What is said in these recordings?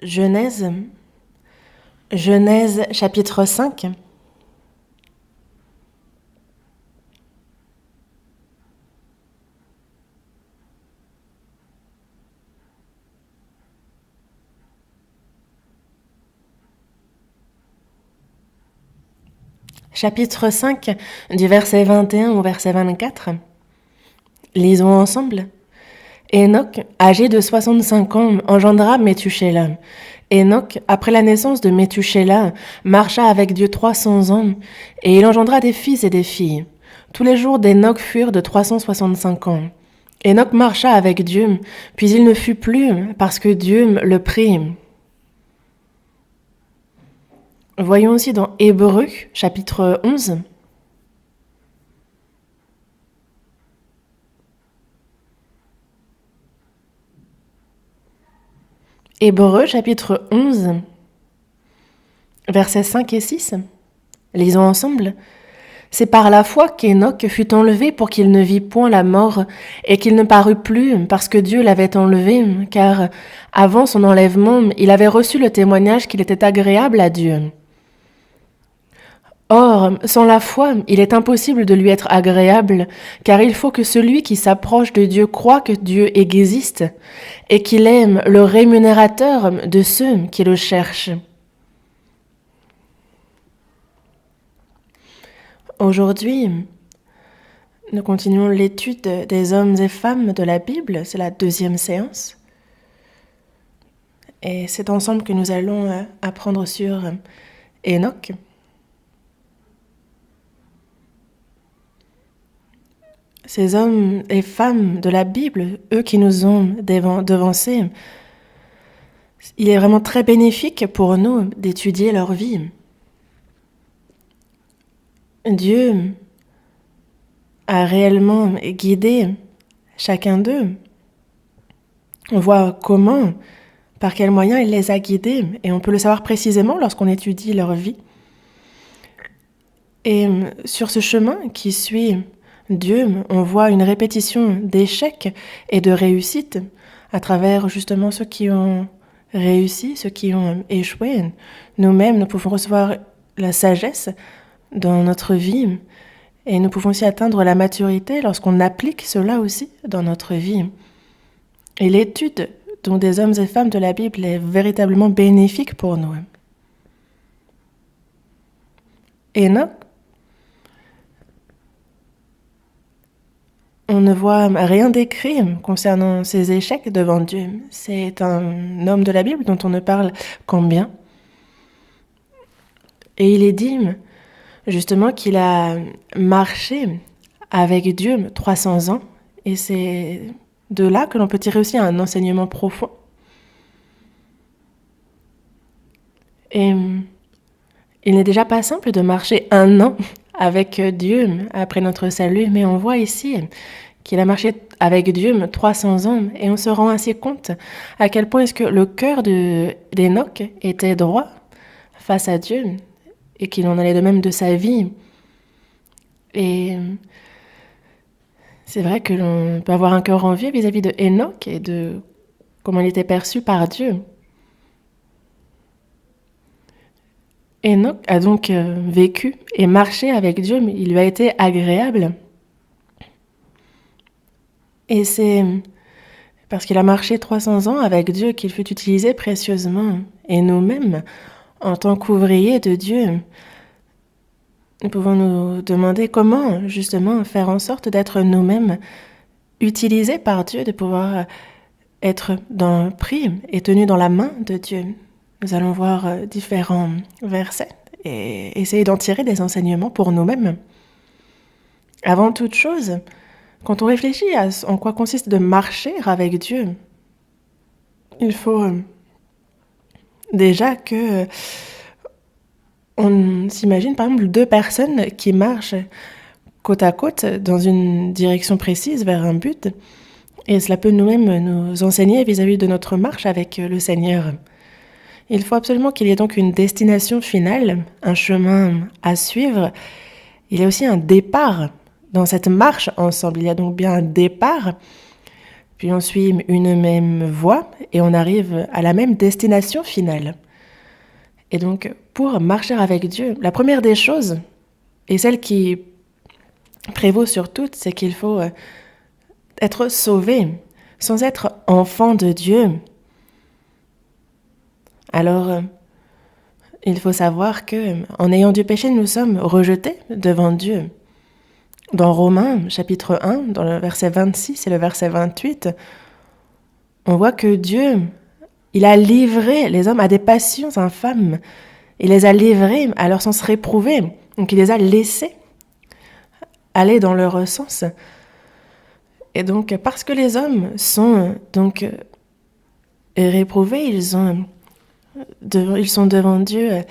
Genèse, Genèse chapitre 5. Chapitre 5, du verset 21 au verset 24. Lisons ensemble. Enoch, âgé de 65 ans, engendra Méthusélah. Enoch, après la naissance de Méthusélah, marcha avec Dieu 300 ans, et il engendra des fils et des filles. Tous les jours d'Enoch furent de 365 ans. Enoch marcha avec Dieu, puis il ne fut plus, parce que Dieu le prit. Voyons aussi dans Hébreux, chapitre 11. Hébreux, chapitre 11, versets 5 et 6. Lisons ensemble. C'est par la foi qu'Enoch fut enlevé pour qu'il ne vît point la mort, et qu'il ne parut plus parce que Dieu l'avait enlevé, car avant son enlèvement, il avait reçu le témoignage qu'il était agréable à Dieu. Or, sans la foi, il est impossible de lui être agréable, car il faut que celui qui s'approche de Dieu croie que Dieu existe, et qu'il aime le rémunérateur de ceux qui le cherchent. Aujourd'hui, nous continuons l'étude des hommes et femmes de la Bible, c'est la 2e séance. Et c'est ensemble que nous allons apprendre sur Enoch. Ces hommes et femmes de la Bible, eux qui nous ont devancés, il est vraiment très bénéfique pour nous d'étudier leur vie. Dieu a réellement guidé chacun d'eux. On voit comment, par quels moyens il les a guidés, et on peut le savoir précisément lorsqu'on étudie leur vie. Et sur ce chemin qui suit Dieu, on voit une répétition d'échecs et de réussites à travers justement ceux qui ont réussi, ceux qui ont échoué. Nous-mêmes, nous pouvons recevoir la sagesse dans notre vie et nous pouvons aussi atteindre la maturité lorsqu'on applique cela aussi dans notre vie. Et l'étude dont des hommes et femmes de la Bible est véritablement bénéfique pour nous. Enoch, on ne voit rien d'écrit concernant ses échecs devant Dieu. C'est un homme de la Bible dont on ne parle qu'en bien. Et il est dit justement qu'il a marché avec Dieu 300 ans. Et c'est de là que l'on peut tirer aussi un enseignement profond. Et il n'est déjà pas simple de marcher 1 an avec Dieu après notre salut, mais on voit ici qu'il a marché avec Dieu 300 ans, et on se rend ainsi compte à quel point est-ce que le cœur d'Enoch était droit face à Dieu, et qu'il en allait de même de sa vie. Et c'est vrai que l'on peut avoir un cœur envieux vis-à-vis de Enoch et de comment il était perçu par Dieu. Enoch a donc vécu et marché avec Dieu, mais il lui a été agréable. Et c'est parce qu'il a marché 300 ans avec Dieu qu'il fut utilisé précieusement. Et nous-mêmes, en tant qu'ouvriers de Dieu, nous pouvons nous demander comment justement faire en sorte d'être nous-mêmes utilisés par Dieu, de pouvoir être pris et tenus dans la main de Dieu. Nous allons voir différents versets et essayer d'en tirer des enseignements pour nous-mêmes. Avant toute chose, quand on réfléchit à en quoi consiste de marcher avec Dieu, il faut déjà que on s'imagine par exemple 2 personnes qui marchent côte à côte dans une direction précise vers un but, et cela peut nous-mêmes nous enseigner vis-à-vis de notre marche avec le Seigneur. Il faut absolument qu'il y ait donc une destination finale, un chemin à suivre. Il y a aussi un départ dans cette marche ensemble. Il y a donc bien un départ, puis on suit une même voie et on arrive à la même destination finale. Et donc, pour marcher avec Dieu, la première des choses, et celle qui prévaut sur toutes, c'est qu'il faut être sauvé. Sans être enfant de Dieu, alors il faut savoir que, en ayant du péché, nous sommes rejetés devant Dieu. Dans Romains, chapitre 1, dans le verset 26 et le verset 28, on voit que Dieu, il a livré les hommes à des passions infâmes. Il les a livrés à leur sens réprouvé. Donc il les a laissés aller dans leur sens. Et donc, parce que les hommes sont donc réprouvés, ils sont devant Dieu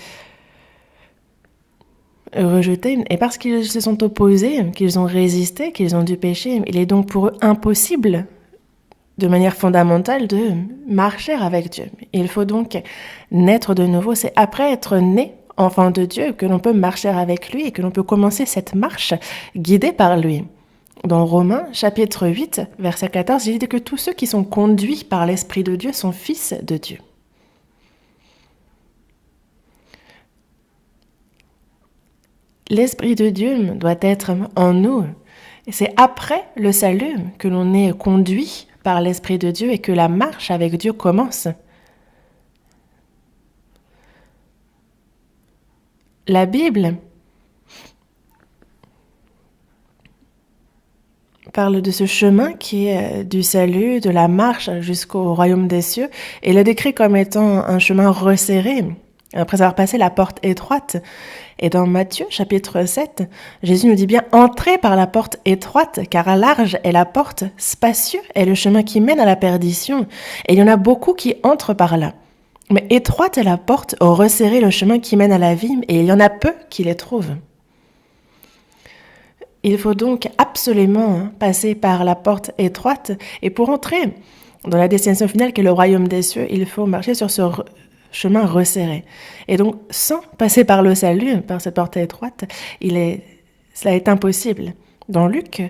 rejetés. Et parce qu'ils se sont opposés, qu'ils ont résisté, qu'ils ont du péché, il est donc pour eux impossible, de manière fondamentale, de marcher avec Dieu. Il faut donc naître de nouveau. C'est après être né enfant de Dieu que l'on peut marcher avec lui et que l'on peut commencer cette marche guidée par lui. Dans Romains, chapitre 8, verset 14, il dit que tous ceux qui sont conduits par l'Esprit de Dieu sont fils de Dieu. L'Esprit de Dieu doit être en nous. Et c'est après le salut que l'on est conduit par l'Esprit de Dieu et que la marche avec Dieu commence. La Bible parle de ce chemin qui est du salut, de la marche jusqu'au royaume des cieux, et le décrit comme étant un chemin resserré, après avoir passé la porte étroite. Et dans Matthieu, chapitre 7, Jésus nous dit bien « Entrez par la porte étroite, car large est la porte, spacieux est le chemin qui mène à la perdition, et il y en a beaucoup qui entrent par là. Mais étroite est la porte, resserré le chemin qui mène à la vie, et il y en a peu qui les trouvent. » Il faut donc absolument passer par la porte étroite, et pour entrer dans la destination finale qui est le royaume des cieux, il faut marcher sur ce chemin resserré. Et donc, sans passer par le salut, par cette porte étroite, cela est impossible. Dans Luc,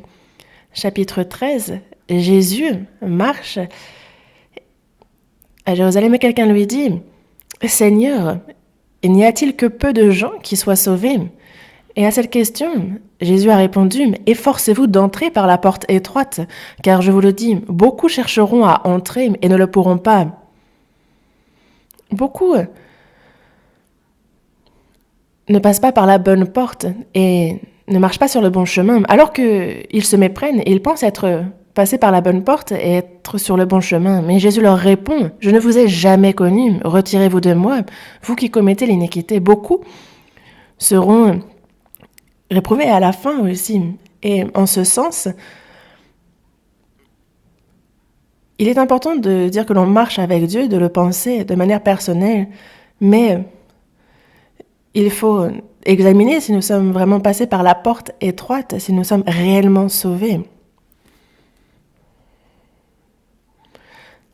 chapitre 13, Jésus marche à Jérusalem et quelqu'un lui dit « Seigneur, n'y a-t-il que peu de gens qui soient sauvés ?» Et à cette question, Jésus a répondu « Efforcez-vous d'entrer par la porte étroite, car je vous le dis, beaucoup chercheront à entrer et ne le pourront pas. » Beaucoup ne passent pas par la bonne porte et ne marchent pas sur le bon chemin, alors qu'ils se méprennent et ils pensent être passés par la bonne porte et être sur le bon chemin. Mais Jésus leur répond « Je ne vous ai jamais connu, retirez-vous de moi, vous qui commettez l'iniquité. » Beaucoup seront réprouvés à la fin aussi. Et en ce sens, il est important de dire que l'on marche avec Dieu, de le penser de manière personnelle, mais il faut examiner si nous sommes vraiment passés par la porte étroite, si nous sommes réellement sauvés.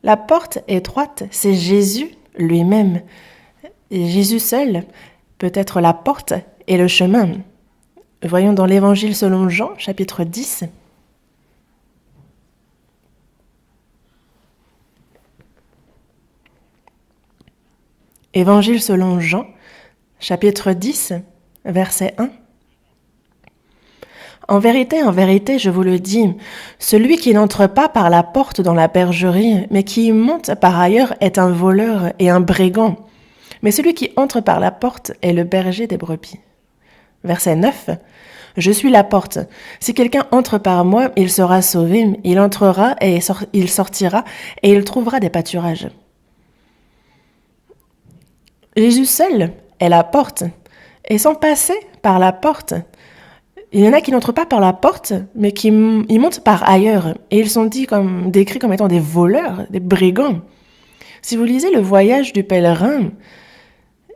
La porte étroite, c'est Jésus lui-même. Et Jésus seul peut être la porte et le chemin. Voyons dans l'Évangile selon Jean, chapitre 10. Évangile selon Jean, chapitre 10, verset 1. En vérité, je vous le dis, celui qui n'entre pas par la porte dans la bergerie, mais qui y monte par ailleurs est un voleur et un brigand. Mais celui qui entre par la porte est le berger des brebis. Verset 9. Je suis la porte. Si quelqu'un entre par moi, il sera sauvé. Il entrera et il sortira et il trouvera des pâturages. Jésus seul est la porte. Et sans passer par la porte, il y en a qui n'entrent pas par la porte, mais qui y montent par ailleurs. Et ils sont décrits comme étant des voleurs, des brigands. Si vous lisez le voyage du pèlerin,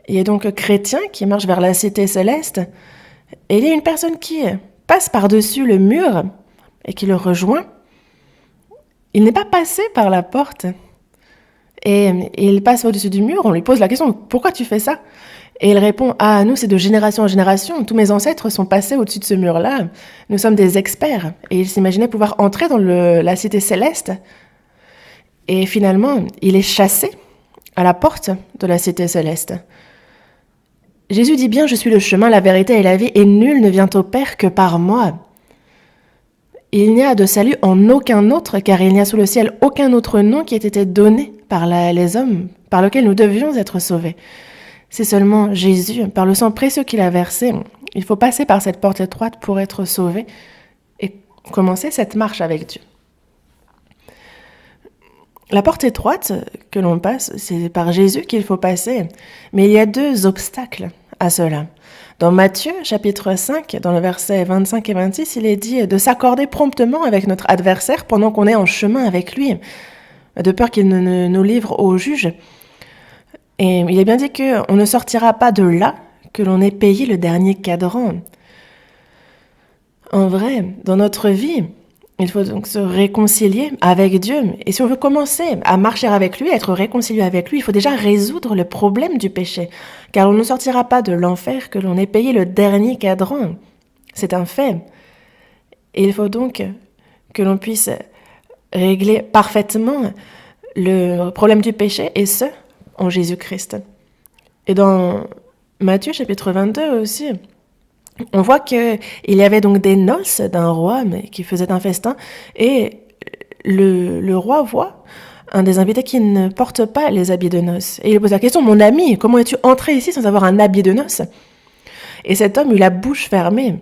il y a donc un chrétien qui marche vers la cité céleste, et il y a une personne qui passe par-dessus le mur et qui le rejoint. Il n'est pas passé par la porte. Et il passe au-dessus du mur, on lui pose la question « Pourquoi tu fais ça ?» Et il répond « Ah, nous, c'est de génération en génération. Tous mes ancêtres sont passés au-dessus de ce mur-là. Nous sommes des experts. » Et il s'imaginait pouvoir entrer dans la cité céleste Et finalement, il est chassé à la porte de la cité céleste. Jésus dit bien, je suis le chemin, la vérité et la vie, et nul ne vient au Père que par moi. Il n'y a de salut en aucun autre, car il n'y a sous le ciel aucun autre nom qui ait été donné par les hommes, par lequel nous devions être sauvés. C'est seulement Jésus, par le sang précieux qu'il a versé. Il faut passer par cette porte étroite pour être sauvé et commencer cette marche avec Dieu. La porte étroite que l'on passe, c'est par Jésus qu'il faut passer, mais il y a 2 obstacles à cela. Dans Matthieu, chapitre 5, dans le verset 25 et 26, il est dit de s'accorder promptement avec notre adversaire pendant qu'on est en chemin avec lui, de peur qu'il ne nous livre au juge. Et il est bien dit qu'on ne sortira pas de là que l'on ait payé le dernier cadran. En vrai, dans notre vie, il faut donc se réconcilier avec Dieu. Et si on veut commencer à marcher avec lui, à être réconcilié avec lui, il faut déjà résoudre le problème du péché. Car on ne sortira pas de l'enfer que l'on ait payé le dernier cadran. C'est un fait. Et il faut donc que l'on puisse régler parfaitement le problème du péché, et ce, en Jésus-Christ. Et dans Matthieu chapitre 22 aussi, on voit qu'il y avait donc des noces d'un roi qui faisait un festin, et le roi voit un des invités qui ne porte pas les habits de noces. Et il pose la question, mon ami, comment es-tu entré ici sans avoir un habit de noces? Et cet homme eut la bouche fermée.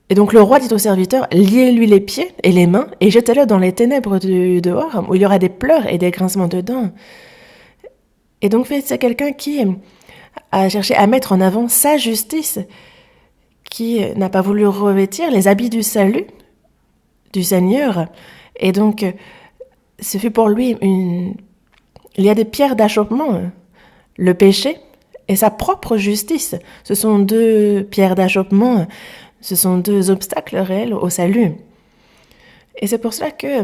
Et donc le roi dit au serviteur, liez-lui les pieds et les mains et jetez-le dans les ténèbres du dehors, où il y aura des pleurs et des grincements de dents. Et donc c'est quelqu'un qui a cherché à mettre en avant sa justice, qui n'a pas voulu revêtir les habits du salut du Seigneur. Et donc, ce fut pour lui il y a des pierres d'achoppement, le péché et sa propre justice. Ce sont 2 pierres d'achoppement, ce sont 2 obstacles réels au salut. Et c'est pour cela que,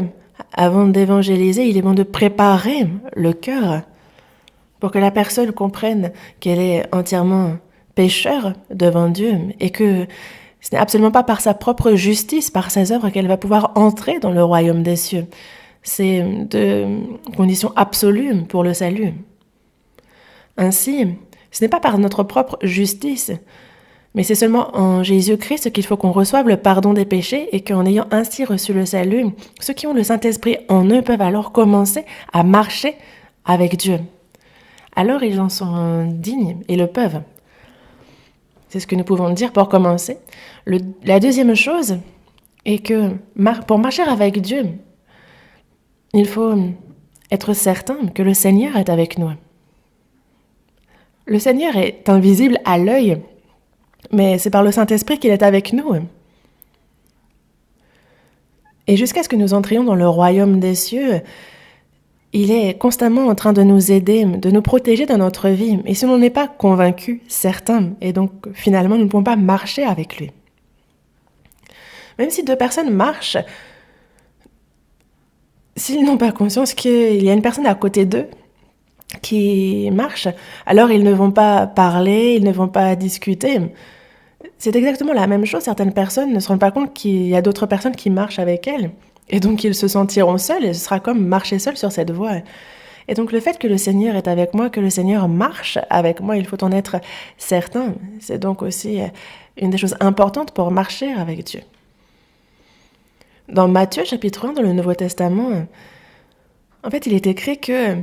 avant d'évangéliser, il est bon de préparer le cœur pour que la personne comprenne qu'elle est entièrement pécheur devant Dieu et que ce n'est absolument pas par sa propre justice, par ses œuvres qu'elle va pouvoir entrer dans le royaume des cieux. C'est 2 conditions absolues pour le salut. Ainsi, ce n'est pas par notre propre justice, mais c'est seulement en Jésus-Christ qu'il faut qu'on reçoive le pardon des péchés et qu'en ayant ainsi reçu le salut, ceux qui ont le Saint-Esprit en eux peuvent alors commencer à marcher avec Dieu. Alors ils en sont dignes et le peuvent. C'est ce que nous pouvons dire pour commencer. La deuxième chose est que pour marcher avec Dieu, il faut être certain que le Seigneur est avec nous. Le Seigneur est invisible à l'œil, mais c'est par le Saint-Esprit qu'il est avec nous. Et jusqu'à ce que nous entrions dans le royaume des cieux, il est constamment en train de nous aider, de nous protéger dans notre vie. Et si on n'est pas convaincu, certain, et donc finalement nous ne pouvons pas marcher avec lui. Même si 2 personnes marchent, s'ils n'ont pas conscience qu'il y a une personne à côté d'eux qui marche, alors ils ne vont pas parler, ils ne vont pas discuter. C'est exactement la même chose. Certaines personnes ne se rendent pas compte qu'il y a d'autres personnes qui marchent avec elles. Et donc, ils se sentiront seuls et ce sera comme marcher seul sur cette voie. Et donc, le fait que le Seigneur est avec moi, que le Seigneur marche avec moi, il faut en être certain. C'est donc aussi une des choses importantes pour marcher avec Dieu. Dans Matthieu, chapitre 1, dans le Nouveau Testament, en fait, il est écrit que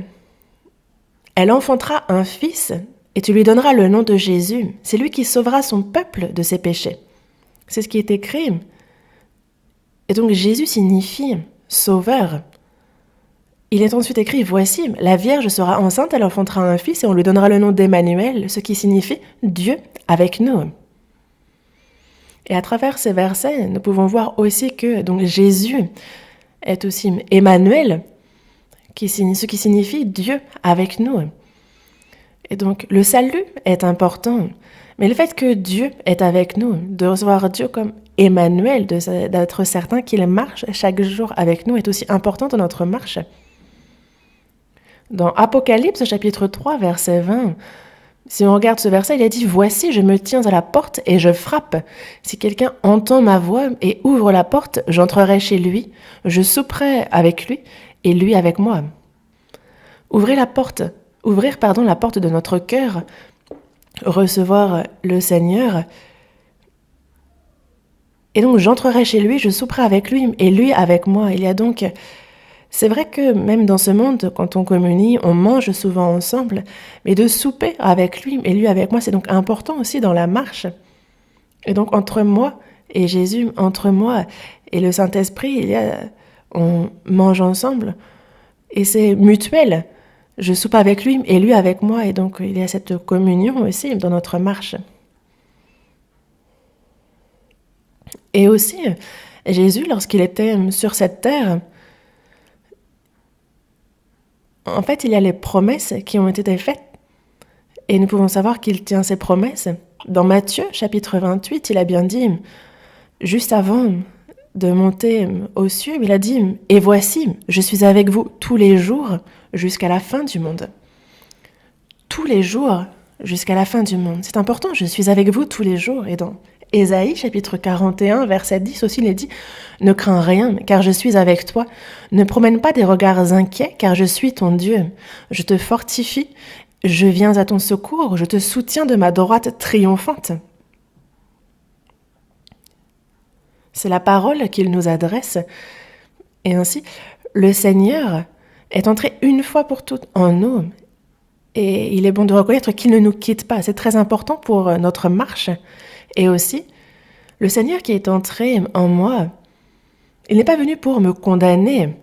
« Elle enfantera un fils et tu lui donneras le nom de Jésus. C'est lui qui sauvera son peuple de ses péchés. » C'est ce qui est écrit. Et donc Jésus signifie sauveur. Il est ensuite écrit, voici, la Vierge sera enceinte, elle enfantera un fils et on lui donnera le nom d'Emmanuel, ce qui signifie Dieu avec nous. Et à travers ces versets, nous pouvons voir aussi que donc Jésus est aussi Emmanuel, ce qui signifie Dieu avec nous. Et donc le salut est important, mais le fait que Dieu est avec nous, de recevoir Dieu comme Emmanuel, d'être certain qu'il marche chaque jour avec nous, est aussi important dans notre marche. Dans Apocalypse, chapitre 3, verset 20, si on regarde ce verset, il est dit « Voici, je me tiens à la porte et je frappe. Si quelqu'un entend ma voix et ouvre la porte, j'entrerai chez lui, je souperai avec lui et lui avec moi. » ouvrir la porte de notre cœur, recevoir le Seigneur. Et donc j'entrerai chez lui, je souperai avec lui et lui avec moi. C'est vrai que même dans ce monde, quand on communie, on mange souvent ensemble, mais de souper avec lui et lui avec moi, c'est donc important aussi dans la marche. Et donc entre moi et Jésus, entre moi et le Saint-Esprit, on mange ensemble et c'est mutuel. Je soupe avec lui et lui avec moi, et donc il y a cette communion aussi dans notre marche. Et aussi, Jésus, lorsqu'il était sur cette terre, en fait, il y a les promesses qui ont été faites, et nous pouvons savoir qu'il tient ses promesses. Dans Matthieu, chapitre 28, il a bien dit, juste avant de monter aux cieux, il a dit « Et voici, je suis avec vous tous les jours jusqu'à la fin du monde. » Tous les jours jusqu'à la fin du monde. C'est important, je suis avec vous tous les jours. Et dans Ésaïe, chapitre 41, verset 10 aussi, il est dit « Ne crains rien, car je suis avec toi. Ne promène pas des regards inquiets, car je suis ton Dieu. Je te fortifie, je viens à ton secours, je te soutiens de ma droite triomphante. » C'est la parole qu'il nous adresse. Et ainsi, le Seigneur est entré une fois pour toutes en nous. Et il est bon de reconnaître qu'il ne nous quitte pas. C'est très important pour notre marche. Et aussi, le Seigneur qui est entré en moi, il n'est pas venu pour me condamner,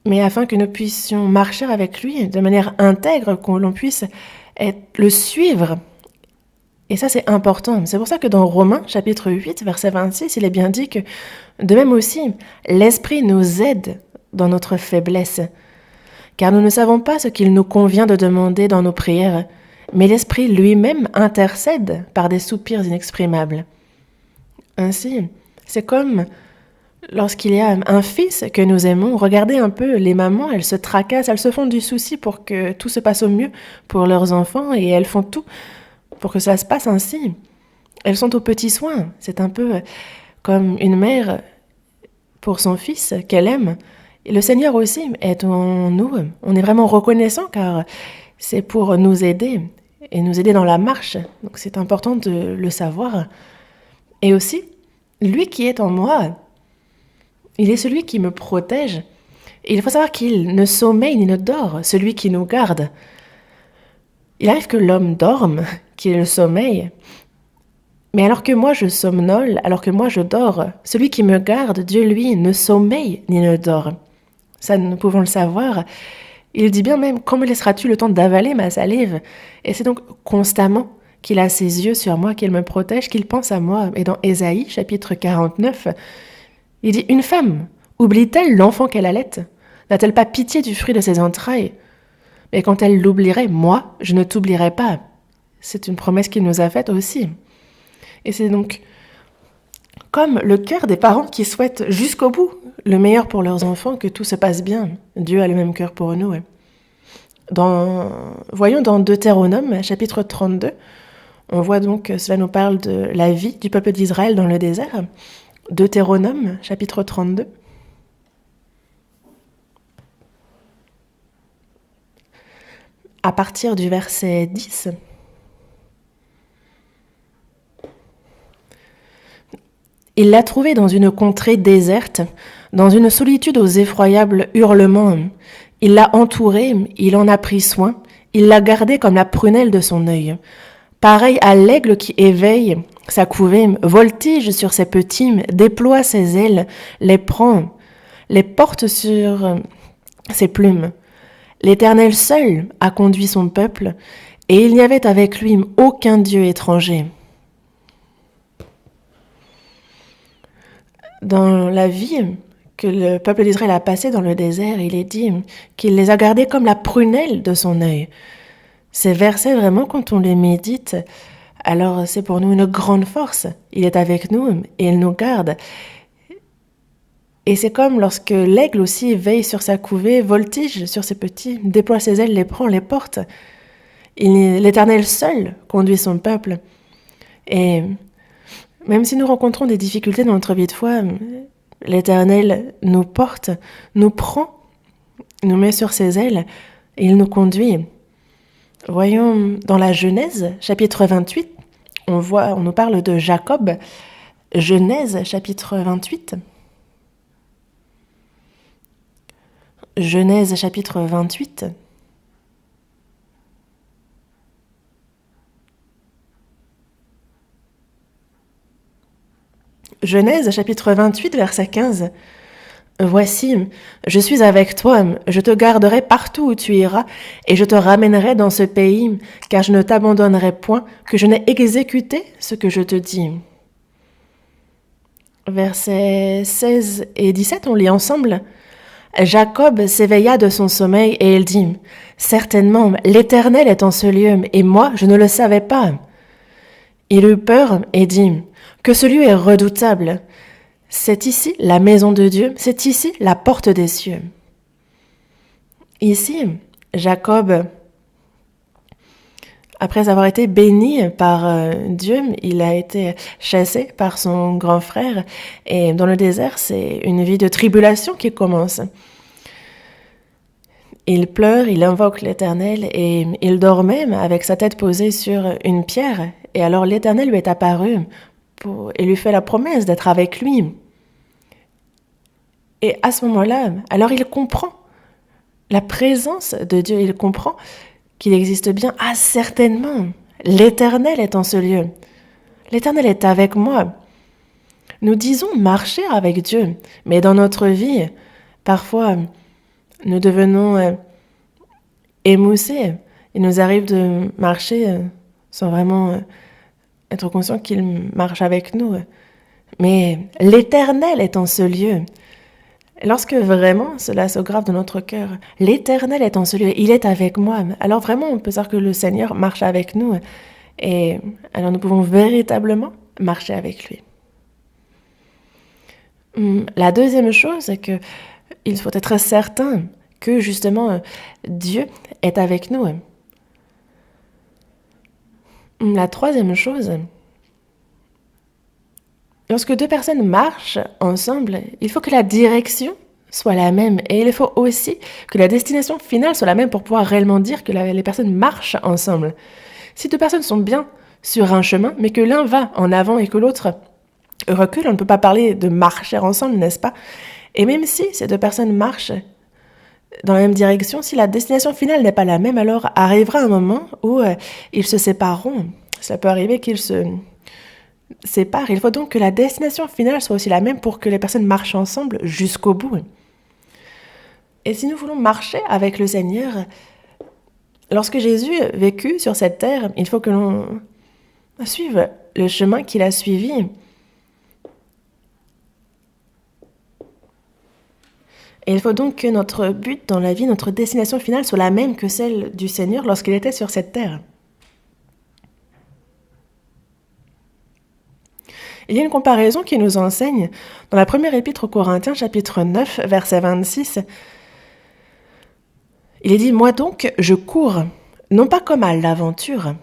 mais afin que nous puissions marcher avec lui de manière intègre, que l'on puisse le suivre. Et ça, c'est important. C'est pour ça que dans Romains, chapitre 8, verset 26, il est bien dit que, de même aussi, l'Esprit nous aide dans notre faiblesse, car nous ne savons pas ce qu'il nous convient de demander dans nos prières, mais l'Esprit lui-même intercède par des soupirs inexprimables. Ainsi, c'est comme lorsqu'il y a un fils que nous aimons. Regardez un peu les mamans, elles se tracassent, elles se font du souci pour que tout se passe au mieux pour leurs enfants, et elles font tout pour que ça se passe ainsi. Elles sont aux petits soins. C'est un peu comme une mère pour son fils qu'elle aime. Et le Seigneur aussi est en nous. On est vraiment reconnaissant car c'est pour nous aider et nous aider dans la marche. Donc c'est important de le savoir. Et aussi, lui qui est en moi, il est celui qui me protège. Et il faut savoir qu'il ne sommeille ni ne dort, celui qui nous garde. Il arrive que l'homme dorme, qu'il le sommeil, mais alors que moi je somnole, alors que moi je dors, celui qui me garde, Dieu lui, ne sommeille ni ne dort. Ça, nous pouvons le savoir. Il dit bien même, quand me laisseras-tu le temps d'avaler ma salive? Et c'est donc constamment qu'il a ses yeux sur moi, qu'il me protège, qu'il pense à moi. Et dans Ésaïe, chapitre 49, il dit, une femme, oublie-t-elle l'enfant qu'elle allait? N'a-t-elle pas pitié du fruit de ses entrailles? Mais quand elle l'oublierait, moi, je ne t'oublierai pas. C'est une promesse qu'il nous a faite aussi. Et c'est donc comme le cœur des parents qui souhaitent jusqu'au bout le meilleur pour leurs enfants, que tout se passe bien. Dieu a le même cœur pour nous. Voyons dans Deutéronome, chapitre 32, on voit donc, cela nous parle de la vie du peuple d'Israël dans le désert. Deutéronome, chapitre 32. À partir du verset 10, il l'a trouvé dans une contrée déserte, dans une solitude aux effroyables hurlements. Il l'a entouré, il en a pris soin, il l'a gardé comme la prunelle de son œil. Pareil à l'aigle qui éveille sa couvée, voltige sur ses petits, déploie ses ailes, les prend, les porte sur ses plumes. L'Éternel seul a conduit son peuple, et il n'y avait avec lui aucun Dieu étranger. Dans la vie que le peuple d'Israël a passée dans le désert, il est dit qu'il les a gardés comme la prunelle de son œil. Ces versets, vraiment, quand on les médite, alors c'est pour nous une grande force. Il est avec nous et il nous garde. Et c'est comme lorsque l'aigle aussi veille sur sa couvée, voltige sur ses petits, déploie ses ailes, les prend, les porte. L'Éternel seul conduit son peuple. Et même si nous rencontrons des difficultés dans notre vie de foi, l'Éternel nous porte, nous prend nous met sur ses ailes et il nous conduit. Voyons dans la Genèse, chapitre 28, on nous parle de Jacob. Genèse, chapitre 28. Genèse, chapitre 28. Genèse, chapitre 28, verset 15. Voici, je suis avec toi, je te garderai partout où tu iras, et je te ramènerai dans ce pays, car je ne t'abandonnerai point, que je n'ai exécuté ce que je te dis. Versets 16 et 17, on lit ensemble. Jacob s'éveilla de son sommeil et il dit, « Certainement, l'Éternel est en ce lieu, et moi, je ne le savais pas. » Il eut peur et dit, « Que ce lieu est redoutable. C'est ici la maison de Dieu, c'est ici la porte des cieux. » Ici, Jacob, après avoir été béni par Dieu, il a été chassé par son grand frère. Et dans le désert, c'est une vie de tribulation qui commence. Il pleure, il invoque l'Éternel et il dormait avec sa tête posée sur une pierre. Et alors l'Éternel lui est apparu et lui fait la promesse d'être avec lui. Et à ce moment-là, alors il comprend la présence de Dieu, il comprend qu'il existe bien. Ah, certainement, l'Éternel est en ce lieu. L'Éternel est avec moi. Nous disons marcher avec Dieu, mais dans notre vie, parfois, nous devenons émoussés. Il nous arrive de marcher sans vraiment être conscient qu'il marche avec nous. Mais l'Éternel est en ce lieu. Lorsque vraiment cela se grave dans notre cœur, l'Éternel est en ce lieu, il est avec moi. Alors vraiment, on peut savoir que le Seigneur marche avec nous. Et alors nous pouvons véritablement marcher avec lui. La deuxième chose, c'est qu'il faut être certain que justement Dieu est avec nous. La troisième chose, lorsque deux personnes marchent ensemble, il faut que la direction soit la même. Et il faut aussi que la destination finale soit la même pour pouvoir réellement dire que les personnes marchent ensemble. Si deux personnes sont bien sur un chemin, mais que l'un va en avant et que l'autre recule, on ne peut pas parler de marcher ensemble, n'est-ce pas? Et même si ces deux personnes marchent dans la même direction, si la destination finale n'est pas la même, alors arrivera un moment où ils se sépareront. Ça peut arriver qu'ils se séparent. Il faut donc que la destination finale soit aussi la même pour que les personnes marchent ensemble jusqu'au bout. Et si nous voulons marcher avec le Seigneur, lorsque Jésus vécut sur cette terre, il faut que l'on suive le chemin qu'il a suivi. Et il faut donc que notre but dans la vie, notre destination finale soit la même que celle du Seigneur lorsqu'il était sur cette terre. Il y a une comparaison qui nous enseigne dans la première épître aux Corinthiens, chapitre 9, verset 26. Il est dit « Moi donc, je cours, non pas comme à l'aventure.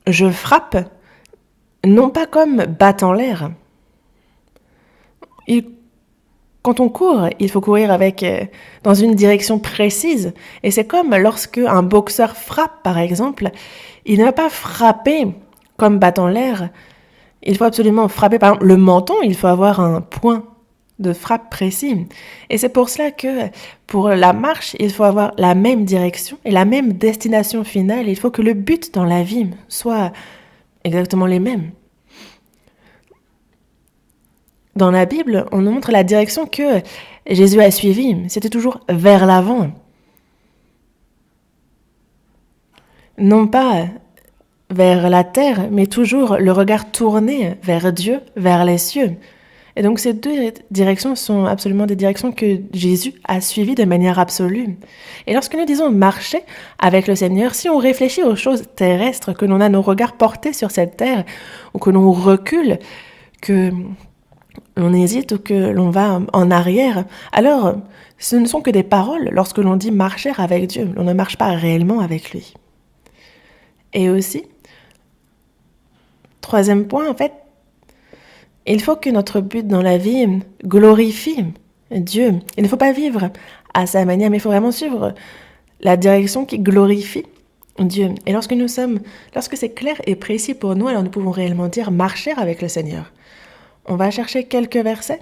Je frappe, non pas comme battant l'air. » Quand on court, il faut courir dans une direction précise. Et c'est comme lorsque un boxeur frappe, par exemple, il ne va pas frapper comme battant l'air. Il faut absolument frapper, par exemple, le menton, il faut avoir un point de frappe précis. Et c'est pour cela que pour la marche, il faut avoir la même direction et la même destination finale. Il faut que le but dans la vie soit exactement les mêmes. Dans la Bible, on nous montre la direction que Jésus a suivie. C'était toujours vers l'avant. Non pas vers la terre, mais toujours le regard tourné vers Dieu, vers les cieux. Et donc ces deux directions sont absolument des directions que Jésus a suivies de manière absolue. Et lorsque nous disons marcher avec le Seigneur, si on réfléchit aux choses terrestres, que l'on a nos regards portés sur cette terre, ou que l'on recule, que l'on hésite ou que l'on va en arrière, alors ce ne sont que des paroles lorsque l'on dit marcher avec Dieu. On ne marche pas réellement avec lui. Et aussi, troisième point, en fait, il faut que notre but dans la vie glorifie Dieu. Il ne faut pas vivre à sa manière, mais il faut vraiment suivre la direction qui glorifie Dieu. Et lorsque c'est clair et précis pour nous, alors nous pouvons réellement dire marcher avec le Seigneur. On va chercher quelques versets.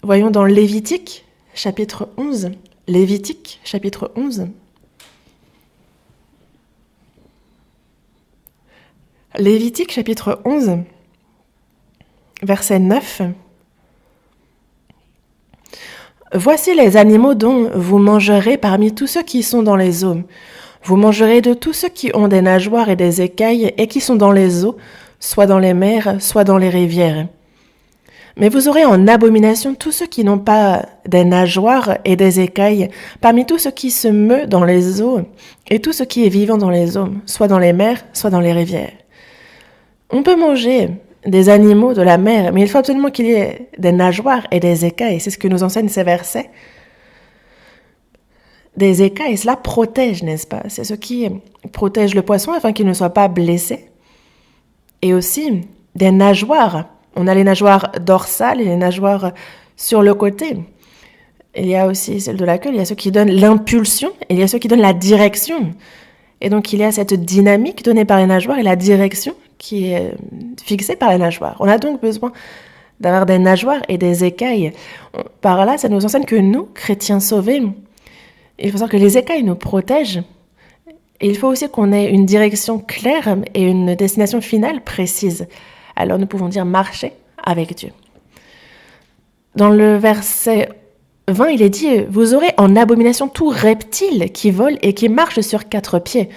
Voyons dans Lévitique, chapitre 11. Lévitique, chapitre 11. Lévitique, chapitre 11, verset 9. Voici les animaux dont vous mangerez parmi tous ceux qui sont dans les eaux. Vous mangerez de tous ceux qui ont des nageoires et des écailles et qui sont dans les eaux, soit dans les mers, soit dans les rivières. Mais vous aurez en abomination tous ceux qui n'ont pas des nageoires et des écailles, parmi tout ce qui se meut dans les eaux, et tout ce qui est vivant dans les eaux, soit dans les mers, soit dans les rivières. On peut manger des animaux de la mer, mais il faut absolument qu'il y ait des nageoires et des écailles. C'est ce que nous enseignent ces versets. Des écailles, cela protège, n'est-ce pas? C'est ce qui protège le poisson afin qu'il ne soit pas blessé. Et aussi des nageoires. On a les nageoires dorsales et les nageoires sur le côté. Il y a aussi celle de la queue, il y a ceux qui donnent l'impulsion et il y a ceux qui donnent la direction. Et donc il y a cette dynamique donnée par les nageoires et la direction qui est fixée par les nageoires. On a donc besoin d'avoir des nageoires et des écailles. Par là, ça nous enseigne que nous, chrétiens sauvés, il faut savoir que les écailles nous protègent. Et il faut aussi qu'on ait une direction claire et une destination finale précise. Alors nous pouvons dire marcher avec Dieu. Dans le verset 20, il est dit « Vous aurez en abomination tout reptile qui vole et qui marche sur 4 pieds.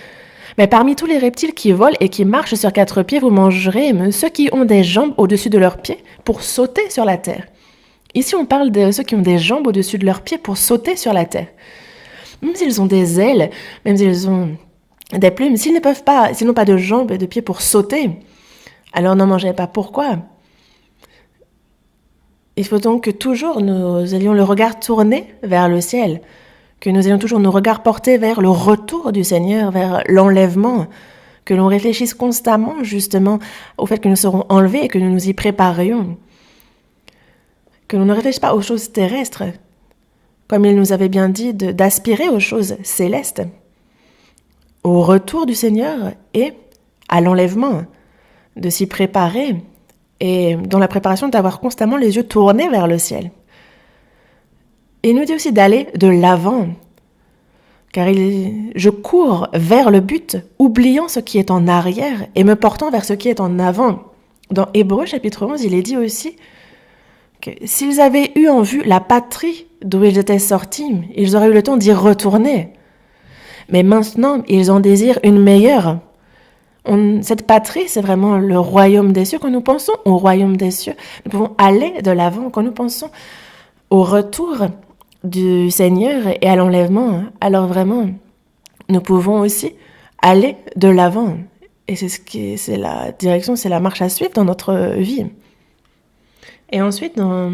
Mais parmi tous les reptiles qui volent et qui marchent sur 4 pieds, vous mangerez ceux qui ont des jambes au-dessus de leurs pieds pour sauter sur la terre. » Ici, on parle de ceux qui ont des jambes au-dessus de leurs pieds pour sauter sur la terre. Même s'ils ont des ailes, même s'ils ont des plumes, s'ils n'ont pas de jambes et de pieds pour sauter, alors n'en mangez pas. Pourquoi? Il faut donc que toujours nous ayons le regard tourné vers le ciel, que nous ayons toujours nos regards portés vers le retour du Seigneur, vers l'enlèvement, que l'on réfléchisse constamment justement au fait que nous serons enlevés et que nous nous y préparions, que l'on ne réfléchisse pas aux choses terrestres, comme il nous avait bien dit d'aspirer aux choses célestes, au retour du Seigneur et à l'enlèvement, de s'y préparer et dans la préparation d'avoir constamment les yeux tournés vers le ciel. Il nous dit aussi d'aller de l'avant, car je cours vers le but, oubliant ce qui est en arrière et me portant vers ce qui est en avant. Dans Hébreux chapitre 11, il est dit aussi que s'ils avaient eu en vue la patrie d'où ils étaient sortis, ils auraient eu le temps d'y retourner. Mais maintenant, ils en désirent une meilleure. Cette patrie, c'est vraiment le royaume des cieux. Quand nous pensons au royaume des cieux, nous pouvons aller de l'avant. Quand nous pensons au retour du Seigneur et à l'enlèvement, alors vraiment, nous pouvons aussi aller de l'avant. Et c'est la direction, c'est la marche à suivre dans notre vie. Et ensuite, dans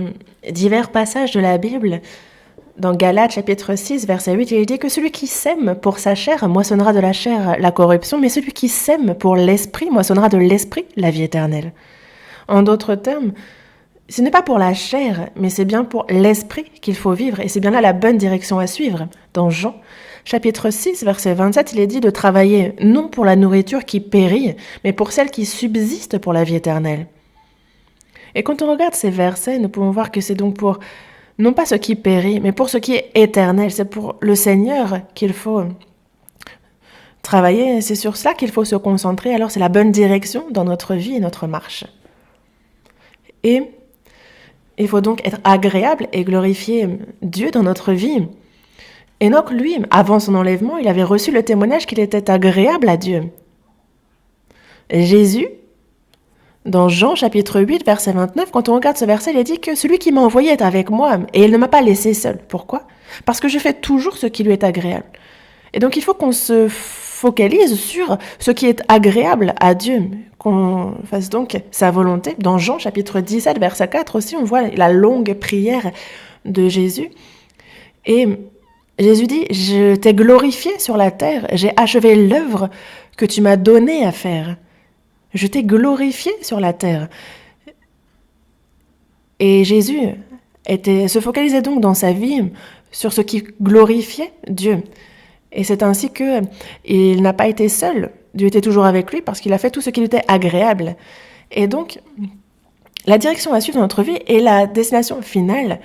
divers passages de la Bible, dans Galates chapitre 6, verset 8, il est dit que celui qui sème pour sa chair moissonnera de la chair la corruption, mais celui qui sème pour l'esprit moissonnera de l'esprit la vie éternelle. En d'autres termes, ce n'est pas pour la chair, mais c'est bien pour l'esprit qu'il faut vivre, et c'est bien là la bonne direction à suivre. Dans Jean chapitre 6, verset 27, il est dit de travailler non pour la nourriture qui périt, mais pour celle qui subsiste pour la vie éternelle. Et quand on regarde ces versets, nous pouvons voir que c'est donc pour non pas ce qui périt, mais pour ce qui est éternel. C'est pour le Seigneur qu'il faut travailler, c'est sur cela qu'il faut se concentrer. Alors c'est la bonne direction dans notre vie et notre marche. Et il faut donc être agréable et glorifier Dieu dans notre vie. Enoch, lui, avant son enlèvement, il avait reçu le témoignage qu'il était agréable à Dieu. Jésus, dans Jean chapitre 8, verset 29, quand on regarde ce verset, il est dit que celui qui m'a envoyé est avec moi et il ne m'a pas laissé seul. Pourquoi? Parce que je fais toujours ce qui lui est agréable. Et donc il faut qu'on se focalise sur ce qui est agréable à Dieu, qu'on fasse donc sa volonté. Dans Jean chapitre 17, verset 4 aussi, on voit la longue prière de Jésus. Et Jésus dit, je t'ai glorifié sur la terre, j'ai achevé l'œuvre que tu m'as donnée à faire. Je t'ai glorifié sur la terre. Et Jésus se focalisait donc dans sa vie sur ce qui glorifiait Dieu. Et c'est ainsi qu'il n'a pas été seul. Dieu était toujours avec lui parce qu'il a fait tout ce qui lui était agréable. Et donc, la direction à suivre dans notre vie et la destination finale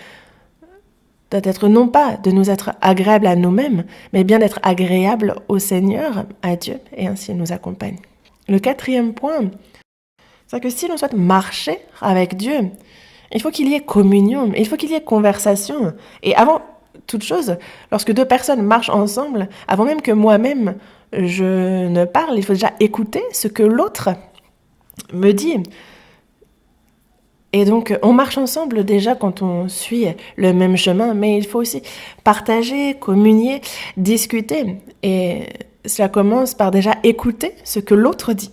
doit être non pas de nous être agréable à nous-mêmes, mais bien d'être agréable au Seigneur, à Dieu, et ainsi il nous accompagne. Le 4e point, c'est que si l'on souhaite marcher avec Dieu, il faut qu'il y ait communion, il faut qu'il y ait conversation. Et avant toute chose, lorsque 2 personnes marchent ensemble, avant même que moi-même je ne parle, il faut déjà écouter ce que l'autre me dit. Et donc, on marche ensemble déjà quand on suit le même chemin, mais il faut aussi partager, communier, discuter. Et cela commence par déjà écouter ce que l'autre dit.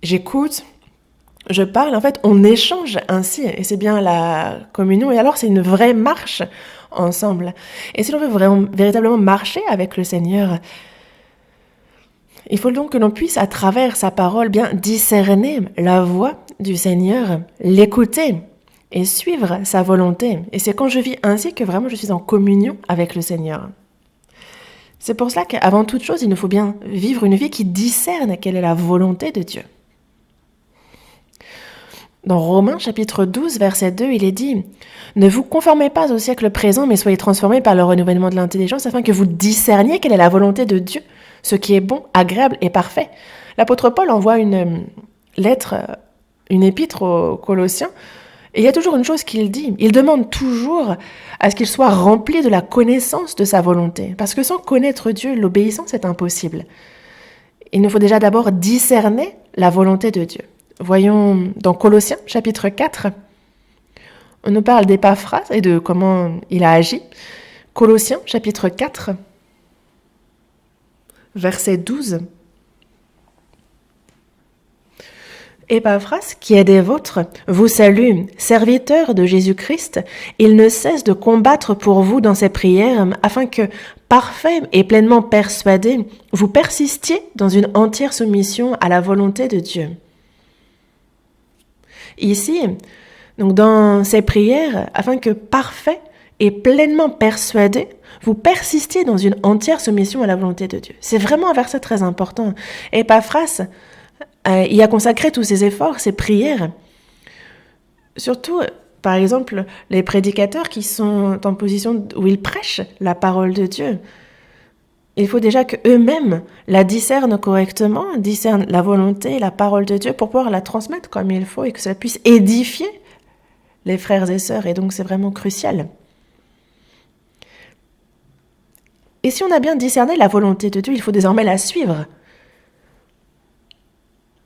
J'écoute, je parle, en fait, on échange ainsi, et c'est bien la communion. Et alors, c'est une vraie marche ensemble. Et si l'on veut véritablement marcher avec le Seigneur, il faut donc que l'on puisse, à travers sa parole, bien discerner la voix du Seigneur, l'écouter et suivre sa volonté. Et c'est quand je vis ainsi que vraiment je suis en communion avec le Seigneur. C'est pour cela qu'avant toute chose, il nous faut bien vivre une vie qui discerne quelle est la volonté de Dieu. Dans Romains chapitre 12, verset 2, il est dit « Ne vous conformez pas au siècle présent, mais soyez transformés par le renouvellement de l'intelligence afin que vous discerniez quelle est la volonté de Dieu, ce qui est bon, agréable et parfait. » L'apôtre Paul envoie une lettre, une épître aux Colossiens, et il y a toujours une chose qu'il dit. Il demande toujours à ce qu'il soit rempli de la connaissance de sa volonté. Parce que sans connaître Dieu, l'obéissance est impossible. Il nous faut déjà d'abord discerner la volonté de Dieu. Voyons dans Colossiens, chapitre 4, on nous parle d'Épaphras et de comment il a agi. Colossiens, chapitre 4, verset 12. Épaphras, qui est des vôtres, vous salue, serviteur de Jésus-Christ. Il ne cesse de combattre pour vous dans ses prières, afin que, parfait et pleinement persuadé, vous persistiez dans une entière soumission à la volonté de Dieu. Ici, donc dans ses prières, afin que, parfait et pleinement persuadé, vous persistiez dans une entière soumission à la volonté de Dieu. C'est vraiment un verset très important. Épaphras, il a consacré tous ses efforts, ses prières. Surtout, par exemple, les prédicateurs qui sont en position où ils prêchent la parole de Dieu. Il faut déjà qu'eux-mêmes la discernent correctement, discernent la volonté, la parole de Dieu pour pouvoir la transmettre comme il faut et que cela puisse édifier les frères et sœurs. Et donc, c'est vraiment crucial. Et si on a bien discerné la volonté de Dieu, il faut désormais la suivre.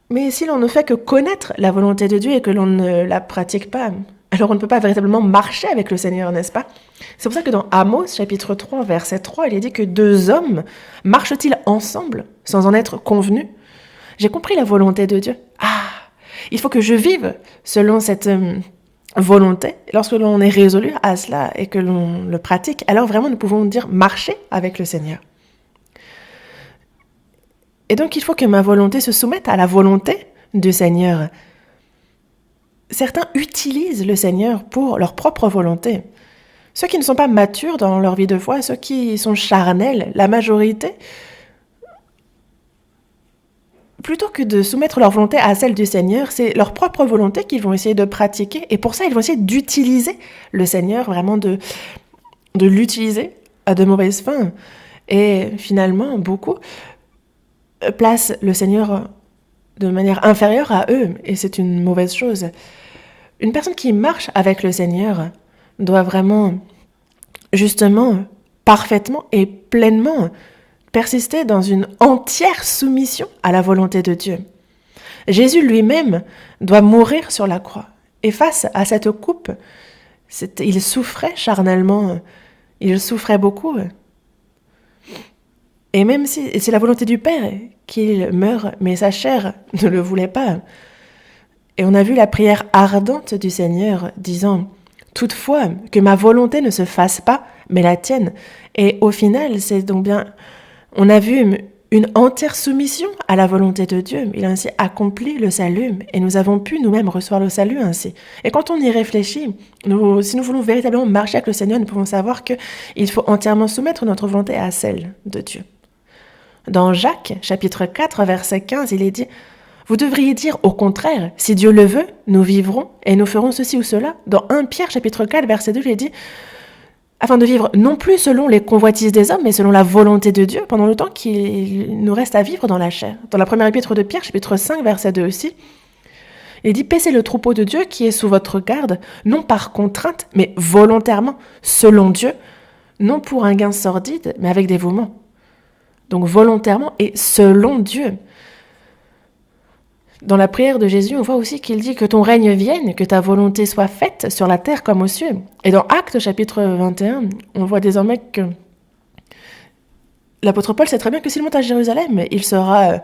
Mais si l'on ne fait que connaître la volonté de Dieu et que l'on ne la pratique pas, alors on ne peut pas véritablement marcher avec le Seigneur, n'est-ce pas? C'est pour ça que dans Amos, chapitre 3, verset 3, il est dit que 2 hommes marchent-ils ensemble sans en être convenus? J'ai compris la volonté de Dieu. Il faut que je vive selon cette volonté. Lorsque l'on est résolu à cela et que l'on le pratique, alors vraiment nous pouvons dire marcher avec le Seigneur. Et donc, il faut que ma volonté se soumette à la volonté du Seigneur. Certains utilisent le Seigneur pour leur propre volonté. Ceux qui ne sont pas matures dans leur vie de foi, ceux qui sont charnels, la majorité, plutôt que de soumettre leur volonté à celle du Seigneur, c'est leur propre volonté qu'ils vont essayer de pratiquer. Et pour ça, ils vont essayer d'utiliser le Seigneur, vraiment de l'utiliser à de mauvaises fins. Et finalement, beaucoup placent le Seigneur de manière inférieure à eux, et c'est une mauvaise chose. Une personne qui marche avec le Seigneur doit vraiment, justement, parfaitement et pleinement persister dans une entière soumission à la volonté de Dieu. Jésus lui-même doit mourir sur la croix. Et face à cette coupe, il souffrait charnellement, il souffrait beaucoup. Et même si c'est la volonté du Père qu'il meure, mais sa chair ne le voulait pas. Et on a vu la prière ardente du Seigneur disant « Toutefois, que ma volonté ne se fasse pas, mais la tienne ». Et au final, c'est donc bien, on a vu une entière soumission à la volonté de Dieu. Il a ainsi accompli le salut et nous avons pu nous-mêmes recevoir le salut ainsi. Et quand on y réfléchit, si nous voulons véritablement marcher avec le Seigneur, nous pouvons savoir qu'il faut entièrement soumettre notre volonté à celle de Dieu. Dans Jacques, chapitre 4, verset 15, il est dit « Vous devriez dire au contraire, si Dieu le veut, nous vivrons et nous ferons ceci ou cela. » Dans 1 Pierre, chapitre 4, verset 2, il est dit « Afin de vivre non plus selon les convoitises des hommes, mais selon la volonté de Dieu, pendant le temps qu'il nous reste à vivre dans la chair. » Dans la première épître de Pierre, chapitre 5, verset 2 aussi, il dit « Paissez le troupeau de Dieu qui est sous votre garde, non par contrainte, mais volontairement, selon Dieu, non pour un gain sordide, mais avec dévouement. » Donc volontairement et selon Dieu. Dans la prière de Jésus, on voit aussi qu'il dit que ton règne vienne, que ta volonté soit faite sur la terre comme aux cieux. Et dans Actes chapitre 21, on voit désormais que l'apôtre Paul sait très bien que s'il monte à Jérusalem, il sera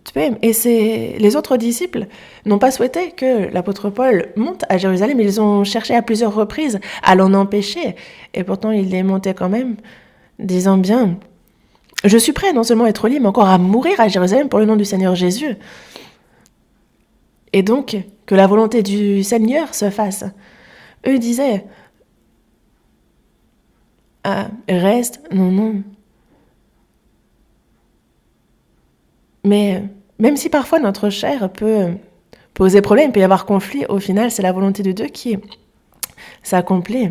tué. Et les autres disciples n'ont pas souhaité que l'apôtre Paul monte à Jérusalem. Ils ont cherché à plusieurs reprises à l'en empêcher. Et pourtant, il est monté quand même, disant bien... Je suis prêt non seulement à être libre, mais encore à mourir à Jérusalem pour le nom du Seigneur Jésus. Et donc, que la volonté du Seigneur se fasse. Eux disaient, reste, non. Mais même si parfois notre chair peut poser problème, il peut y avoir conflit, au final, c'est la volonté de Dieu qui s'accomplit.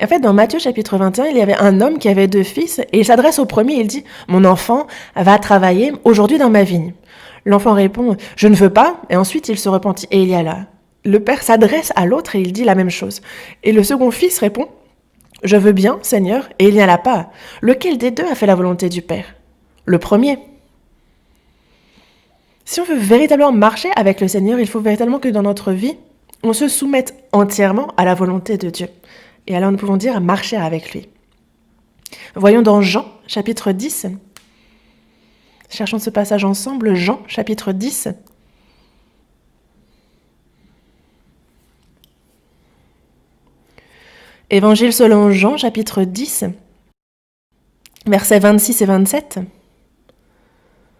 En fait, dans Matthieu chapitre 21, il y avait un homme qui avait 2 fils et il s'adresse au premier, il dit « Mon enfant va travailler aujourd'hui dans ma vigne. » L'enfant répond « Je ne veux pas » et ensuite il se repentit et il y alla. Le père s'adresse à l'autre et il dit la même chose. Et le second fils répond « Je veux bien, Seigneur » et il n'y alla pas. Lequel des deux a fait la volonté du père ? Le premier. Si on veut véritablement marcher avec le Seigneur, il faut véritablement que dans notre vie, on se soumette entièrement à la volonté de Dieu. Et alors nous pouvons dire marcher avec lui. Voyons dans Jean, chapitre 10. Cherchons ce passage ensemble. Jean, chapitre 10. Évangile selon Jean, chapitre 10, versets 26 et 27.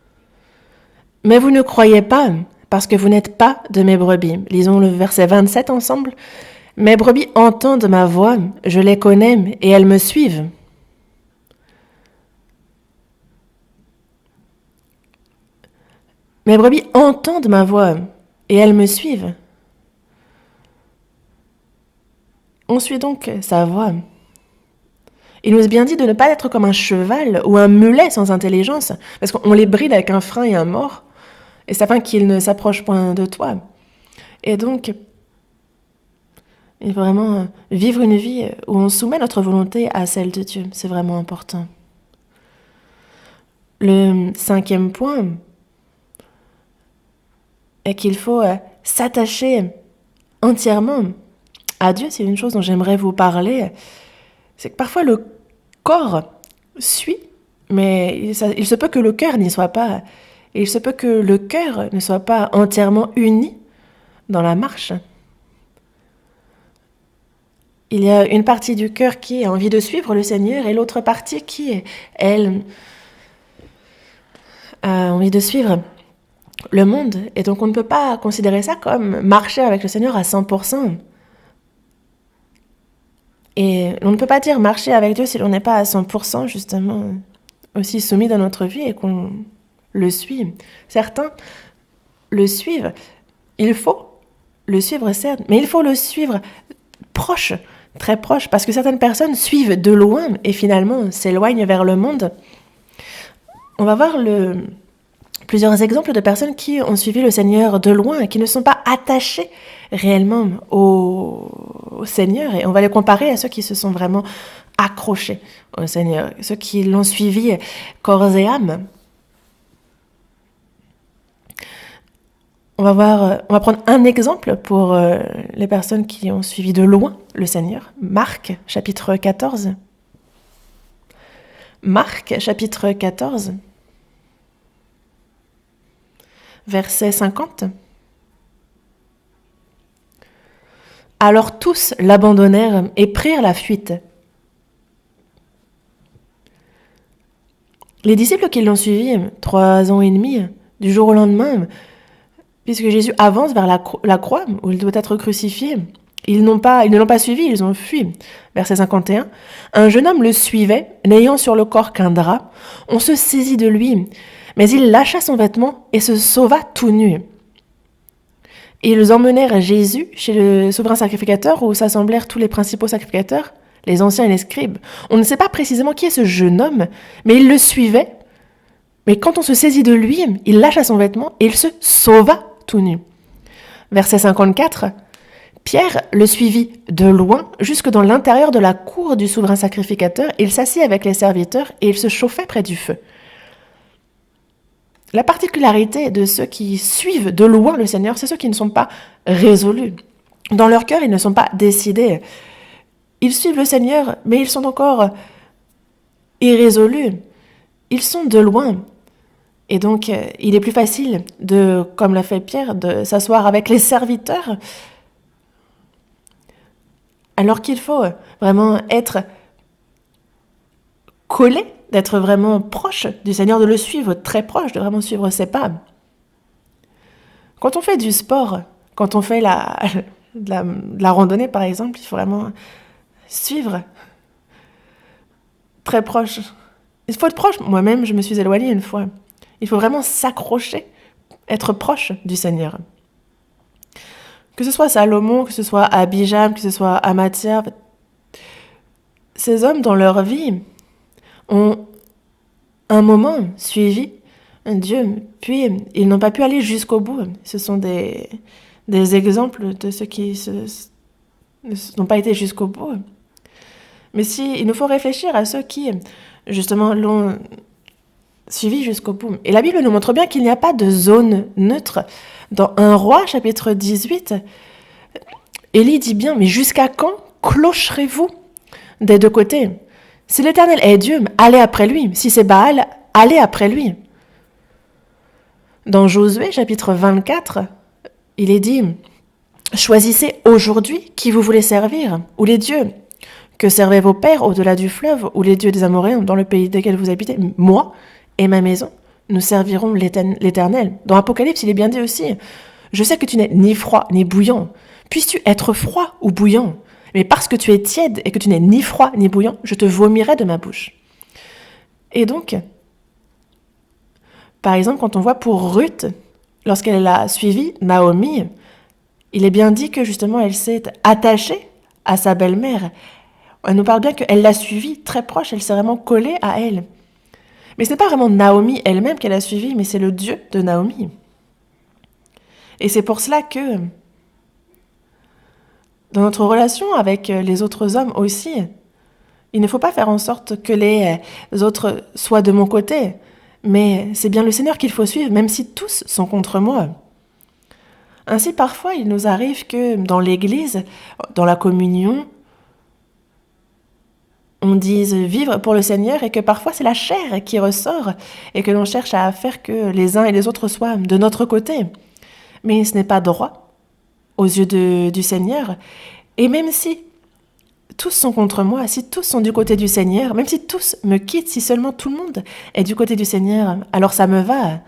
« Mais vous ne croyez pas, parce que vous n'êtes pas de mes brebis. » Lisons le verset 27 ensemble. « Mes brebis entendent ma voix, je les connais et elles me suivent. » Mes brebis entendent ma voix et elles me suivent. On suit donc sa voix. Il nous est bien dit de ne pas être comme un cheval ou un mulet sans intelligence, parce qu'on les bride avec un frein et un mors, et c'est afin qu'ils ne s'approchent point de toi. Et donc, il faut vraiment vivre une vie où on soumet notre volonté à celle de Dieu. C'est vraiment important. Le 5e point est qu'il faut s'attacher entièrement à Dieu. C'est une chose dont j'aimerais vous parler. C'est que parfois le corps suit, mais il se peut que le cœur n'y soit pas. Et il se peut que le cœur ne soit pas entièrement uni dans la marche. Il y a une partie du cœur qui a envie de suivre le Seigneur et l'autre partie qui, elle, a envie de suivre le monde. Et donc on ne peut pas considérer ça comme marcher avec le Seigneur à 100%. Et on ne peut pas dire marcher avec Dieu si l'on n'est pas à 100% justement aussi soumis dans notre vie et qu'on le suit. Certains le suivent. Il faut le suivre, certes, mais il faut le suivre proche, très proche, parce que certaines personnes suivent de loin et finalement s'éloignent vers le monde. On va voir plusieurs exemples de personnes qui ont suivi le Seigneur de loin et qui ne sont pas attachées réellement au Seigneur. Et on va les comparer à ceux qui se sont vraiment accrochés au Seigneur, ceux qui l'ont suivi corps et âme. On va prendre un exemple pour les personnes qui ont suivi de loin le Seigneur. Marc, chapitre 14. Marc, chapitre 14, verset 50. Alors tous l'abandonnèrent et prirent la fuite. Les disciples qui l'ont suivi 3 ans et demi, du jour au lendemain, puisque Jésus avance vers la croix où il doit être crucifié, ils ne l'ont pas suivi, ils ont fui. Verset 51. Un jeune homme le suivait, n'ayant sur le corps qu'un drap. On se saisit de lui, mais il lâcha son vêtement et se sauva tout nu. Ils emmenèrent Jésus chez le souverain sacrificateur où s'assemblèrent tous les principaux sacrificateurs, les anciens et les scribes. On ne sait pas précisément qui est ce jeune homme, mais il le suivait. Mais quand on se saisit de lui, il lâcha son vêtement et il se sauva tout nu. Verset 54. Pierre le suivit de loin jusque dans l'intérieur de la cour du souverain sacrificateur. Il s'assit avec les serviteurs et il se chauffait près du feu. La particularité de ceux qui suivent de loin le Seigneur, c'est ceux qui ne sont pas résolus. Dans leur cœur, ils ne sont pas décidés. Ils suivent le Seigneur, mais ils sont encore irrésolus. Ils sont de loin. Et donc, il est plus facile comme l'a fait Pierre, de s'asseoir avec les serviteurs, alors qu'il faut vraiment être collé, d'être vraiment proche du Seigneur, de le suivre très proche, de vraiment suivre ses pas. Quand on fait du sport, quand on fait de la randonnée par exemple, il faut vraiment suivre très proche. Il faut être proche. Moi-même, je me suis éloignée une fois. Il faut vraiment s'accrocher, être proche du Seigneur. Que ce soit Salomon, que ce soit Abijam, que ce soit Amathia, ces hommes dans leur vie ont un moment suivi Dieu, puis ils n'ont pas pu aller jusqu'au bout. Ce sont des exemples de ceux qui n'ont pas été jusqu'au bout. Mais il nous faut réfléchir à ceux qui, justement, l'ont suivi jusqu'au bout. Et la Bible nous montre bien qu'il n'y a pas de zone neutre. Dans 1 Roi, chapitre 18, Élie dit bien, mais jusqu'à quand clocherez-vous des deux côtés? Si l'Éternel est Dieu, allez après lui. Si c'est Baal, allez après lui. Dans Josué, chapitre 24, il est dit, choisissez aujourd'hui qui vous voulez servir, ou les dieux que servaient vos pères au-delà du fleuve, ou les dieux des Amoréens dans le pays desquels vous habitez. Moi et ma maison, nous servirons l'Éternel. Dans Apocalypse, il est bien dit aussi, je sais que tu n'es ni froid ni bouillant. Puisses-tu être froid ou bouillant? Mais parce que tu es tiède et que tu n'es ni froid ni bouillant, je te vomirai de ma bouche. Et donc, par exemple, quand on voit pour Ruth, lorsqu'elle a suivi Naomi, il est bien dit que justement elle s'est attachée à sa belle-mère. Elle nous parle bien qu'elle l'a suivie très proche, elle s'est vraiment collée à elle. Mais ce n'est pas vraiment Naomi elle-même qu'elle a suivi, mais c'est le Dieu de Naomi. Et c'est pour cela que dans notre relation avec les autres hommes aussi, il ne faut pas faire en sorte que les autres soient de mon côté, mais c'est bien le Seigneur qu'il faut suivre, même si tous sont contre moi. Ainsi, parfois, il nous arrive que dans l'Église, dans la communion, on dise vivre pour le Seigneur et que parfois c'est la chair qui ressort et que l'on cherche à faire que les uns et les autres soient de notre côté. Mais ce n'est pas droit aux yeux du Seigneur. Et même si tous sont contre moi, si tous sont du côté du Seigneur, même si tous me quittent, si seulement tout le monde est du côté du Seigneur, alors ça me va.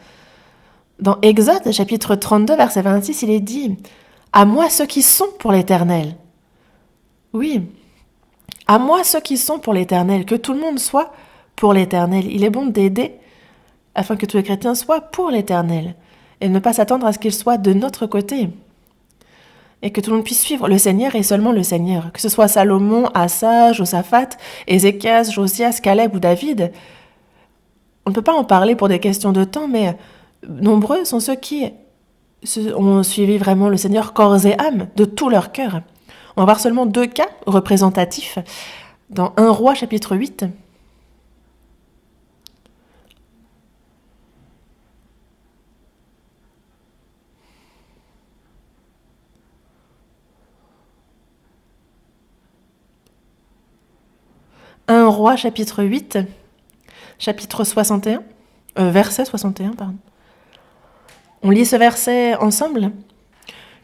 Dans Exode, chapitre 32, verset 26, il est dit « À moi ceux qui sont pour l'Éternel ». Oui, à moi ceux qui sont pour l'Éternel, que tout le monde soit pour l'Éternel. Il est bon d'aider afin que tous les chrétiens soient pour l'Éternel et ne pas s'attendre à ce qu'ils soient de notre côté. Et que tout le monde puisse suivre le Seigneur et seulement le Seigneur. Que ce soit Salomon, Asa, Josaphat, Ézéchias, Josias, Caleb ou David. On ne peut pas en parler pour des questions de temps, mais nombreux sont ceux qui ont suivi vraiment le Seigneur corps et âme, de tout leur cœur. On va voir seulement 2 cas représentatifs. Dans 1 Roi, chapitre 8, Un Roi, chapitre 8, chapitre 61, verset 61, pardon. On lit ce verset ensemble.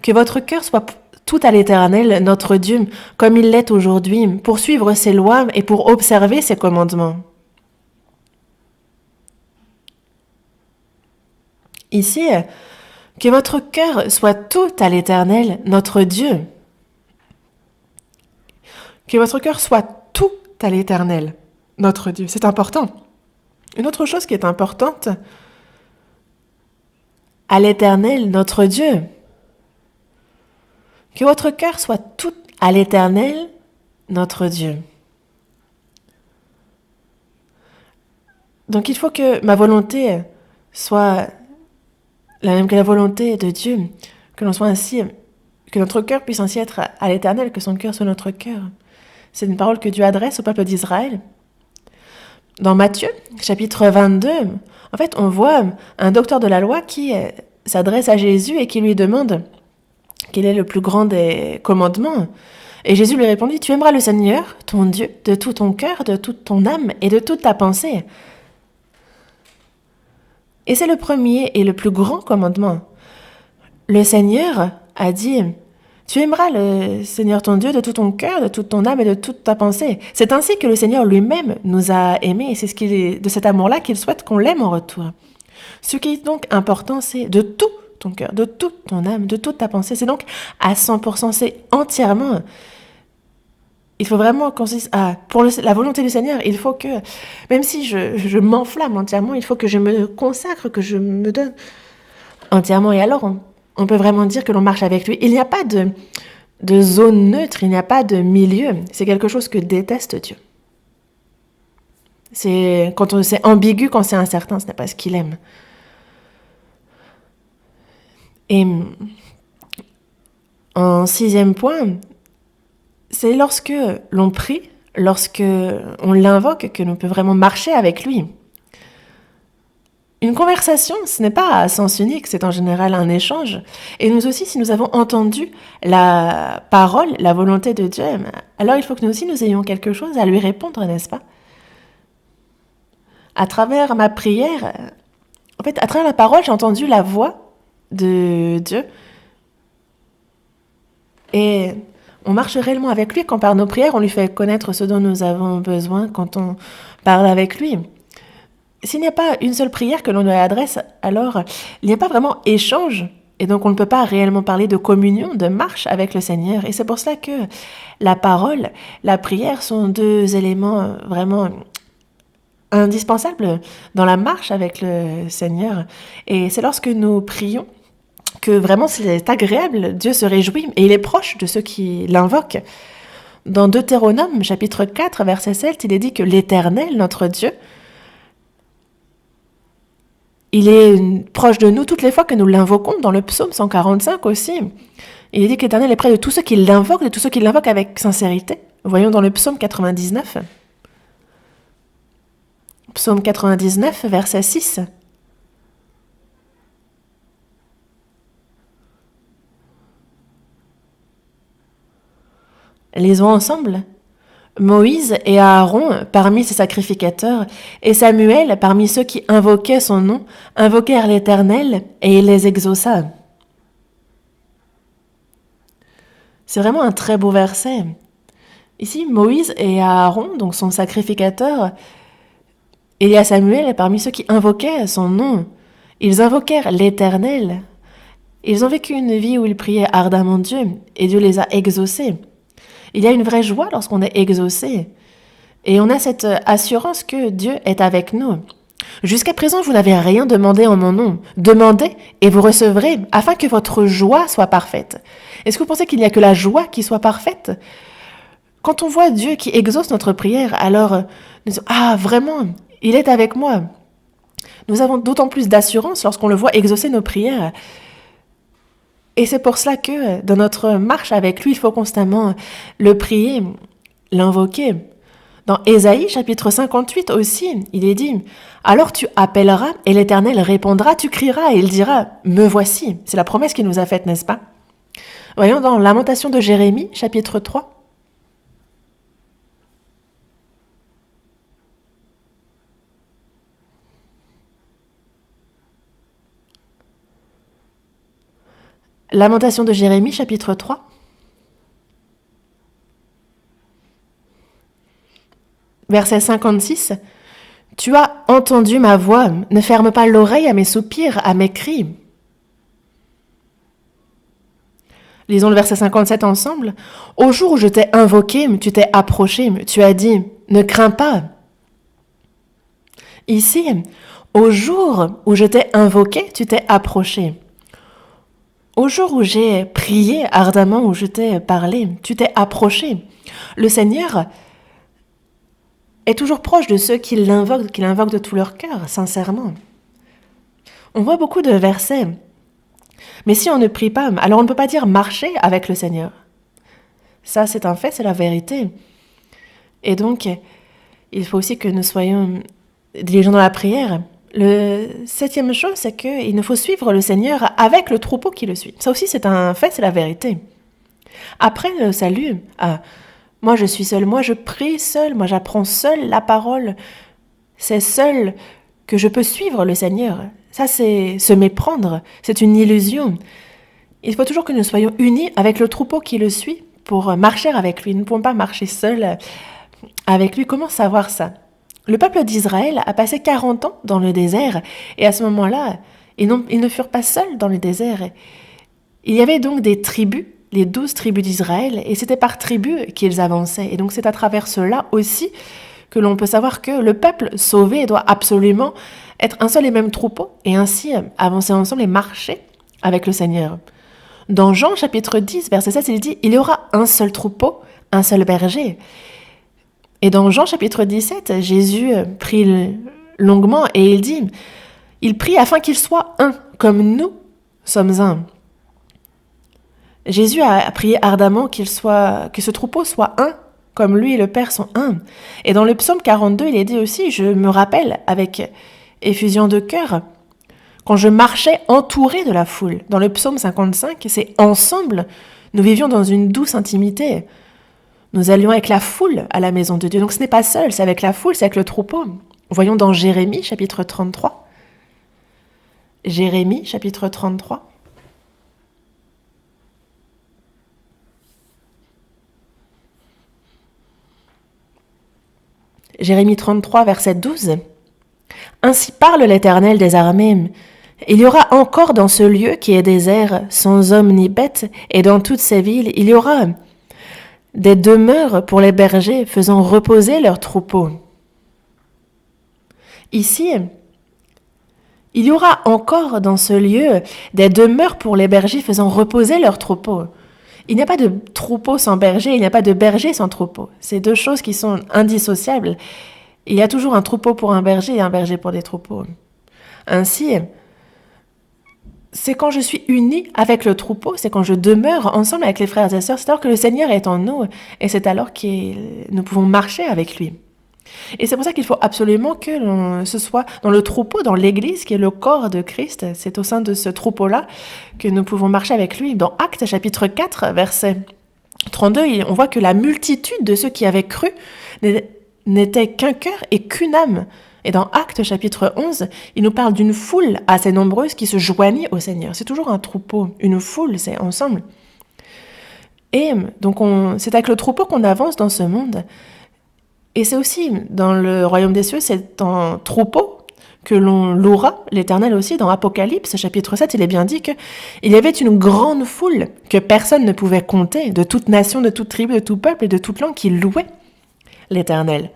Que votre cœur soit tout à l'Éternel, notre Dieu, comme il l'est aujourd'hui, pour suivre ses lois et pour observer ses commandements. Ici, que votre cœur soit tout à l'Éternel, notre Dieu. Que votre cœur soit tout à l'Éternel, notre Dieu. C'est important. Une autre chose qui est importante, à l'Éternel, notre Dieu. Que votre cœur soit tout à l'Éternel, notre Dieu. Donc il faut que ma volonté soit la même que la volonté de Dieu, que l'on soit ainsi, que notre cœur puisse ainsi être à l'Éternel, que son cœur soit notre cœur. C'est une parole que Dieu adresse au peuple d'Israël. Dans Matthieu, chapitre 22, en fait, on voit un docteur de la loi qui s'adresse à Jésus et qui lui demande quel est le plus grand des commandements. Et Jésus lui répondit, « Tu aimeras le Seigneur, ton Dieu, de tout ton cœur, de toute ton âme et de toute ta pensée. » Et c'est le premier et le plus grand commandement. Le Seigneur a dit, « Tu aimeras le Seigneur ton Dieu de tout ton cœur, de toute ton âme et de toute ta pensée. » C'est ainsi que le Seigneur lui-même nous a aimés et c'est de cet amour-là qu'il souhaite qu'on l'aime en retour. Ce qui est donc important, c'est de tout ton cœur, de toute ton âme, de toute ta pensée. C'est donc à 100%, c'est entièrement. Il faut vraiment qu'on se dise, pour la volonté du Seigneur, il faut que, même si je m'enflamme entièrement, il faut que je me consacre, que je me donne entièrement. Et alors, on peut vraiment dire que l'on marche avec lui. Il n'y a pas de zone neutre, il n'y a pas de milieu. C'est quelque chose que déteste Dieu. C'est ambigu, quand c'est incertain, ce n'est pas ce qu'il aime. Et en 6e point, c'est lorsque l'on prie, lorsque on l'invoque, que l'on peut vraiment marcher avec lui. Une conversation, ce n'est pas à sens unique, c'est en général un échange. Et nous aussi, si nous avons entendu la parole, la volonté de Dieu, alors il faut que nous aussi nous ayons quelque chose à lui répondre, n'est-ce pas? À travers ma prière, en fait, à travers la parole, j'ai entendu la voix de Dieu. Et on marche réellement avec lui quand par nos prières, on lui fait connaître ce dont nous avons besoin quand on parle avec lui. S'il n'y a pas une seule prière que l'on lui adresse, alors il n'y a pas vraiment échange. Et donc on ne peut pas réellement parler de communion, de marche avec le Seigneur. Et c'est pour cela que la parole, la prière sont deux éléments vraiment indispensables dans la marche avec le Seigneur. Et c'est lorsque nous prions que vraiment c'est agréable, Dieu se réjouit et il est proche de ceux qui l'invoquent. Dans Deutéronome, chapitre 4, verset 7, il est dit que l'Éternel, notre Dieu, il est proche de nous toutes les fois que nous l'invoquons, dans le psaume 145 aussi. Il est dit que l'Éternel est près de tous ceux qui l'invoquent, de tous ceux qui l'invoquent avec sincérité. Voyons dans le psaume 99. Psaume 99, verset 6. Lisons ensemble. Moïse et Aaron parmi ses sacrificateurs, et Samuel parmi ceux qui invoquaient son nom, invoquèrent l'Éternel, et il les exauça. C'est vraiment un très beau verset. Ici, Moïse et Aaron, donc son sacrificateur, et il y a Samuel parmi ceux qui invoquaient son nom. Ils invoquèrent l'Éternel. Ils ont vécu une vie où ils priaient ardemment Dieu, et Dieu les a exaucés. Il y a une vraie joie lorsqu'on est exaucé. Et on a cette assurance que Dieu est avec nous. Jusqu'à présent, vous n'avez rien demandé en mon nom. Demandez et vous recevrez, afin que votre joie soit parfaite. Est-ce que vous pensez qu'il n'y a que la joie qui soit parfaite? Quand on voit Dieu qui exauce notre prière, alors nous disons, vraiment, il est avec moi. Nous avons d'autant plus d'assurance lorsqu'on le voit exaucer nos prières. Et c'est pour cela que dans notre marche avec lui, il faut constamment le prier, l'invoquer. Dans Ésaïe, chapitre 58 aussi, il est dit « Alors tu appelleras et l'Éternel répondra, tu crieras et il dira « Me voici ». C'est la promesse qu'il nous a faite, n'est-ce pas? Voyons dans Lamentation de Jérémie, chapitre 3. Lamentation de Jérémie, chapitre 3. Verset 56. Tu as entendu ma voix, ne ferme pas l'oreille à mes soupirs, à mes cris. Lisons le verset 57 ensemble. Au jour où je t'ai invoqué, tu t'es approché, tu as dit, ne crains pas. Ici, au jour où je t'ai invoqué, tu t'es approché. Au jour où j'ai prié ardemment, où je t'ai parlé, tu t'es approché. Le Seigneur est toujours proche de ceux qui l'invoquent de tout leur cœur, sincèrement. On voit beaucoup de versets. Mais si on ne prie pas, alors on ne peut pas dire marcher avec le Seigneur. Ça, c'est un fait, c'est la vérité. Et donc, il faut aussi que nous soyons diligents dans la prière. Le 7e chose, c'est qu'il nous faut suivre le Seigneur avec le troupeau qui le suit. Ça aussi, c'est un fait, c'est la vérité. Après le salut, moi je suis seul, moi je prie seul, moi j'apprends seul la parole. C'est seul que je peux suivre le Seigneur. Ça, c'est se méprendre, c'est une illusion. Il faut toujours que nous soyons unis avec le troupeau qui le suit pour marcher avec lui. Nous ne pouvons pas marcher seuls avec lui. Comment savoir ça? Le peuple d'Israël a passé 40 ans dans le désert et à ce moment-là, ils ne furent pas seuls dans le désert. Il y avait donc des tribus, les 12 tribus d'Israël, et c'était par tribu qu'ils avançaient. Et donc c'est à travers cela aussi que l'on peut savoir que le peuple sauvé doit absolument être un seul et même troupeau et ainsi avancer ensemble et marcher avec le Seigneur. Dans Jean chapitre 10, verset 7, il dit « Il y aura un seul troupeau, un seul berger ». Et dans Jean chapitre 17, Jésus prie longuement et il dit « Il prie afin qu'il soit un, comme nous sommes un ». Jésus a prié ardemment que ce troupeau soit un, comme lui et le Père sont un. Et dans le psaume 42, il est dit aussi, je me rappelle avec effusion de cœur, quand je marchais entouré de la foule. Dans le psaume 55, c'est ensemble, nous vivions dans une douce intimité. Nous allions avec la foule à la maison de Dieu. Donc ce n'est pas seul, c'est avec la foule, c'est avec le troupeau. Voyons dans Jérémie, chapitre 33. Jérémie, chapitre 33. Jérémie 33, verset 12. « Ainsi parle l'Éternel des armées. Il y aura encore dans ce lieu qui est désert, sans homme ni bête, et dans toutes ces villes, il y aura des demeures pour les bergers faisant reposer leurs troupeaux. » Ici, il y aura encore dans ce lieu des demeures pour les bergers faisant reposer leurs troupeaux. Il n'y a pas de troupeau sans berger, il n'y a pas de berger sans troupeau. C'est deux choses qui sont indissociables. Il y a toujours un troupeau pour un berger et un berger pour des troupeaux. Ainsi, c'est quand je suis unie avec le troupeau, c'est quand je demeure ensemble avec les frères et sœurs, c'est alors que le Seigneur est en nous et c'est alors que nous pouvons marcher avec lui. Et c'est pour ça qu'il faut absolument que ce soit dans le troupeau, dans l'Église, qui est le corps de Christ. C'est au sein de ce troupeau-là que nous pouvons marcher avec lui. Dans Actes, chapitre 4, verset 32, on voit que la multitude de ceux qui avaient cru n'était qu'un cœur et qu'une âme. Et dans Actes, chapitre 11, il nous parle d'une foule assez nombreuse qui se joignit au Seigneur. C'est toujours un troupeau, une foule, c'est ensemble. Et donc, c'est avec le troupeau qu'on avance dans ce monde. Et c'est aussi, dans le royaume des cieux, c'est un troupeau que l'on louera, l'Éternel aussi. Dans Apocalypse, chapitre 7, il est bien dit qu'il y avait une grande foule que personne ne pouvait compter, de toute nation, de toute tribu, de tout peuple et de toute langue qui louait l'Éternel.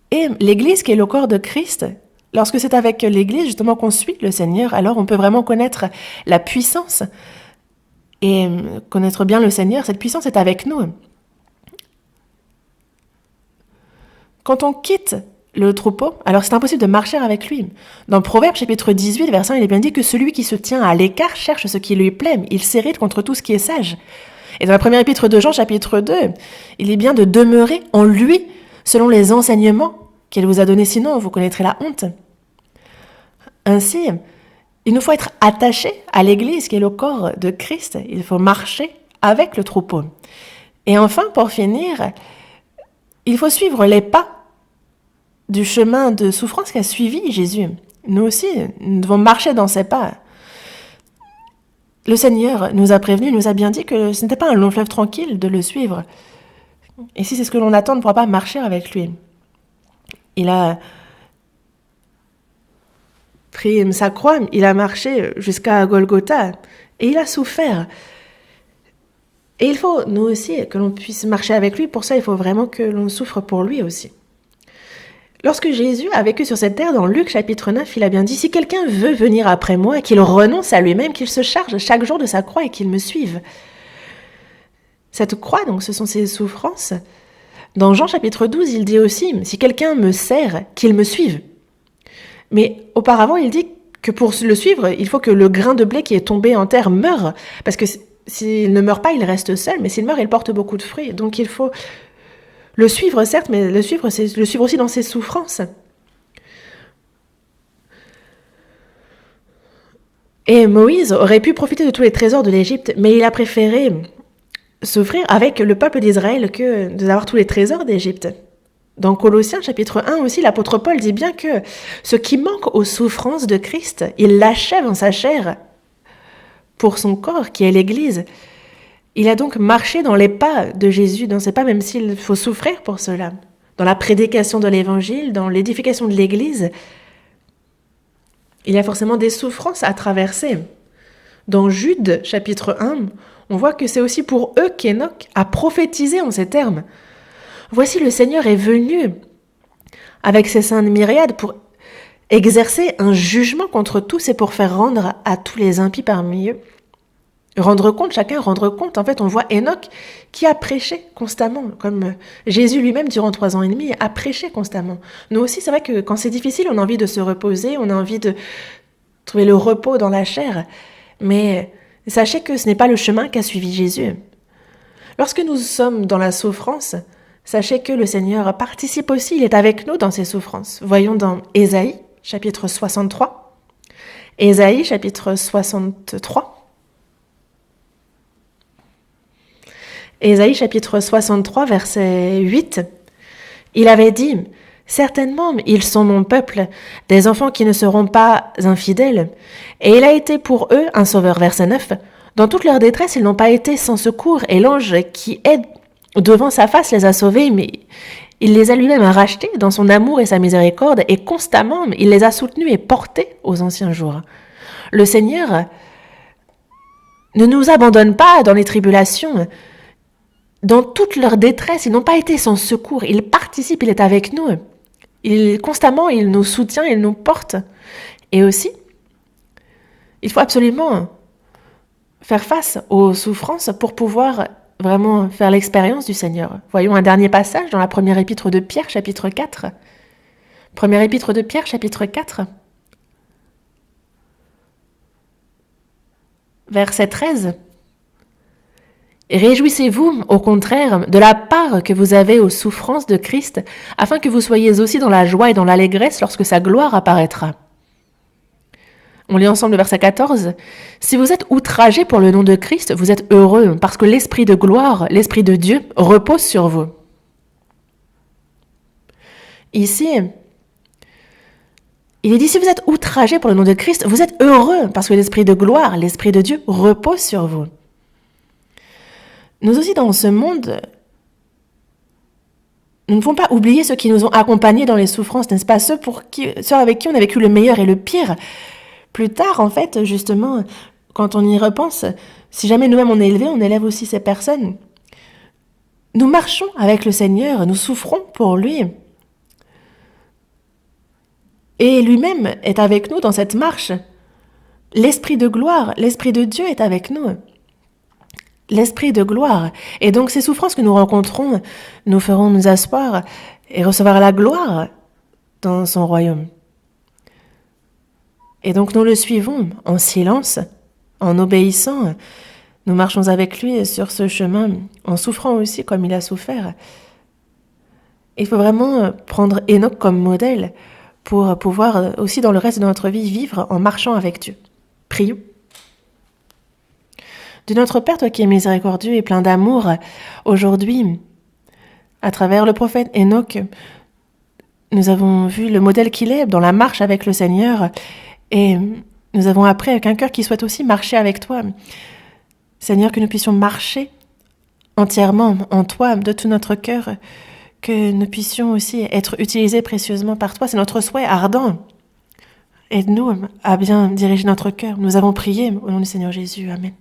Et l'Église, qui est le corps de Christ, lorsque c'est avec l'Église justement qu'on suit le Seigneur, alors on peut vraiment connaître la puissance et connaître bien le Seigneur. Cette puissance est avec nous. Quand on quitte le troupeau, alors c'est impossible de marcher avec lui. Dans Proverbe chapitre 18, verset 1, il est bien dit que celui qui se tient à l'écart cherche ce qui lui plaît, il s'irrite contre tout ce qui est sage. Et dans la première épître de Jean, chapitre 2, il est bien de demeurer en lui, selon les enseignements qu'il vous a donnés, sinon vous connaîtrez la honte. Ainsi, il nous faut être attachés à l'Église, qui est le corps de Christ. Il faut marcher avec le troupeau. Et enfin, pour finir, il faut suivre les pas du chemin de souffrance qu'a suivi Jésus. Nous aussi, nous devons marcher dans ses pas. Le Seigneur nous a prévenus, nous a bien dit que ce n'était pas un long fleuve tranquille de le suivre. Et si c'est ce que l'on attend, on ne pourra pas marcher avec lui. Il a pris sa croix, il a marché jusqu'à Golgotha et il a souffert. Et il faut, nous aussi, que l'on puisse marcher avec lui. Pour ça, il faut vraiment que l'on souffre pour lui aussi. Lorsque Jésus a vécu sur cette terre, dans Luc chapitre 9, il a bien dit « Si quelqu'un veut venir après moi, qu'il renonce à lui-même, qu'il se charge chaque jour de sa croix et qu'il me suive. » Cette croix, donc, ce sont ses souffrances. Dans Jean chapitre 12, il dit aussi « Si quelqu'un me sert, qu'il me suive. » Mais auparavant, il dit que pour le suivre, il faut que le grain de blé qui est tombé en terre meure. Parce que s'il ne meurt pas, il reste seul, mais s'il meurt, il porte beaucoup de fruits. Donc il faut le suivre, certes, mais le suivre, c'est le suivre aussi dans ses souffrances. Et Moïse aurait pu profiter de tous les trésors de l'Égypte, mais il a préféré souffrir avec le peuple d'Israël que d'avoir tous les trésors d'Égypte. Dans Colossiens chapitre 1 aussi, l'apôtre Paul dit bien que ce qui manque aux souffrances de Christ, il l'achève en sa chair pour son corps qui est l'Église. Il a donc marché dans les pas de Jésus, dans ses pas, même s'il faut souffrir pour cela. Dans la prédication de l'Évangile, dans l'édification de l'Église, il y a forcément des souffrances à traverser. Dans Jude, chapitre 1, on voit que c'est aussi pour eux qu'Hénoch a prophétisé en ces termes. « Voici le Seigneur est venu avec ses saintes myriades pour exercer un jugement contre tous et pour faire rendre à tous les impies parmi eux. » Rendre compte, chacun rendre compte. En fait, on voit Hénoch qui a prêché constamment, comme Jésus lui-même durant 3 ans et demi a prêché constamment. Nous aussi, c'est vrai que quand c'est difficile, on a envie de se reposer, on a envie de trouver le repos dans la chair. Mais sachez que ce n'est pas le chemin qu'a suivi Jésus. Lorsque nous sommes dans la souffrance, sachez que le Seigneur participe aussi, il est avec nous dans ces souffrances. Voyons dans Ésaïe, chapitre 63. Ésaïe, chapitre 63. Ésaïe chapitre 63, verset 8, il avait dit « Certainement, ils sont mon peuple, des enfants qui ne seront pas infidèles. Et il a été pour eux un sauveur. » Verset 9, « Dans toute leur détresse, ils n'ont pas été sans secours, et l'ange qui est devant sa face les a sauvés, mais il les a lui-même rachetés dans son amour et sa miséricorde, et constamment, il les a soutenus et portés aux anciens jours. » Le Seigneur ne nous abandonne pas dans les tribulations. Dans toute leur détresse, ils n'ont pas été sans secours. Il participe, il est avec nous. Constamment, il nous soutient, il nous porte. Et aussi, il faut absolument faire face aux souffrances pour pouvoir vraiment faire l'expérience du Seigneur. Voyons un dernier passage dans la première épître de Pierre, chapitre 4. Première épître de Pierre, chapitre 4. Verset 13. Réjouissez-vous, au contraire, de la part que vous avez aux souffrances de Christ, afin que vous soyez aussi dans la joie et dans l'allégresse lorsque sa gloire apparaîtra. On lit ensemble le verset 14. « Si vous êtes outragés pour le nom de Christ, vous êtes heureux, parce que l'Esprit de gloire, l'Esprit de Dieu, repose sur vous. » Ici, il est dit « Si vous êtes outragés pour le nom de Christ, vous êtes heureux, parce que l'Esprit de gloire, l'Esprit de Dieu, repose sur vous. » Nous aussi, dans ce monde, nous ne pouvons pas oublier ceux qui nous ont accompagnés dans les souffrances, n'est-ce pas? Ceux avec qui on a vécu le meilleur et le pire. Plus tard, en fait, justement, quand on y repense, si jamais nous-mêmes on est élevés, on élève aussi ces personnes. Nous marchons avec le Seigneur, nous souffrons pour lui. Et lui-même est avec nous dans cette marche. L'Esprit de gloire, l'Esprit de Dieu est avec nous. L'Esprit de gloire. Et donc ces souffrances que nous rencontrons nous feront nous asseoir et recevoir la gloire dans son royaume. Et donc nous le suivons en silence, en obéissant. Nous marchons avec lui sur ce chemin, en souffrant aussi comme il a souffert. Il faut vraiment prendre Hénoch comme modèle pour pouvoir aussi dans le reste de notre vie vivre en marchant avec Dieu. Prions. De notre Père, toi qui es miséricordieux et plein d'amour, aujourd'hui, à travers le prophète Hénoch, nous avons vu le modèle qu'il est dans la marche avec le Seigneur et nous avons appris avec un cœur qui souhaite aussi marcher avec toi. Seigneur, que nous puissions marcher entièrement en toi, de tout notre cœur, que nous puissions aussi être utilisés précieusement par toi. C'est notre souhait ardent. Aide-nous à bien diriger notre cœur. Nous avons prié au nom du Seigneur Jésus. Amen.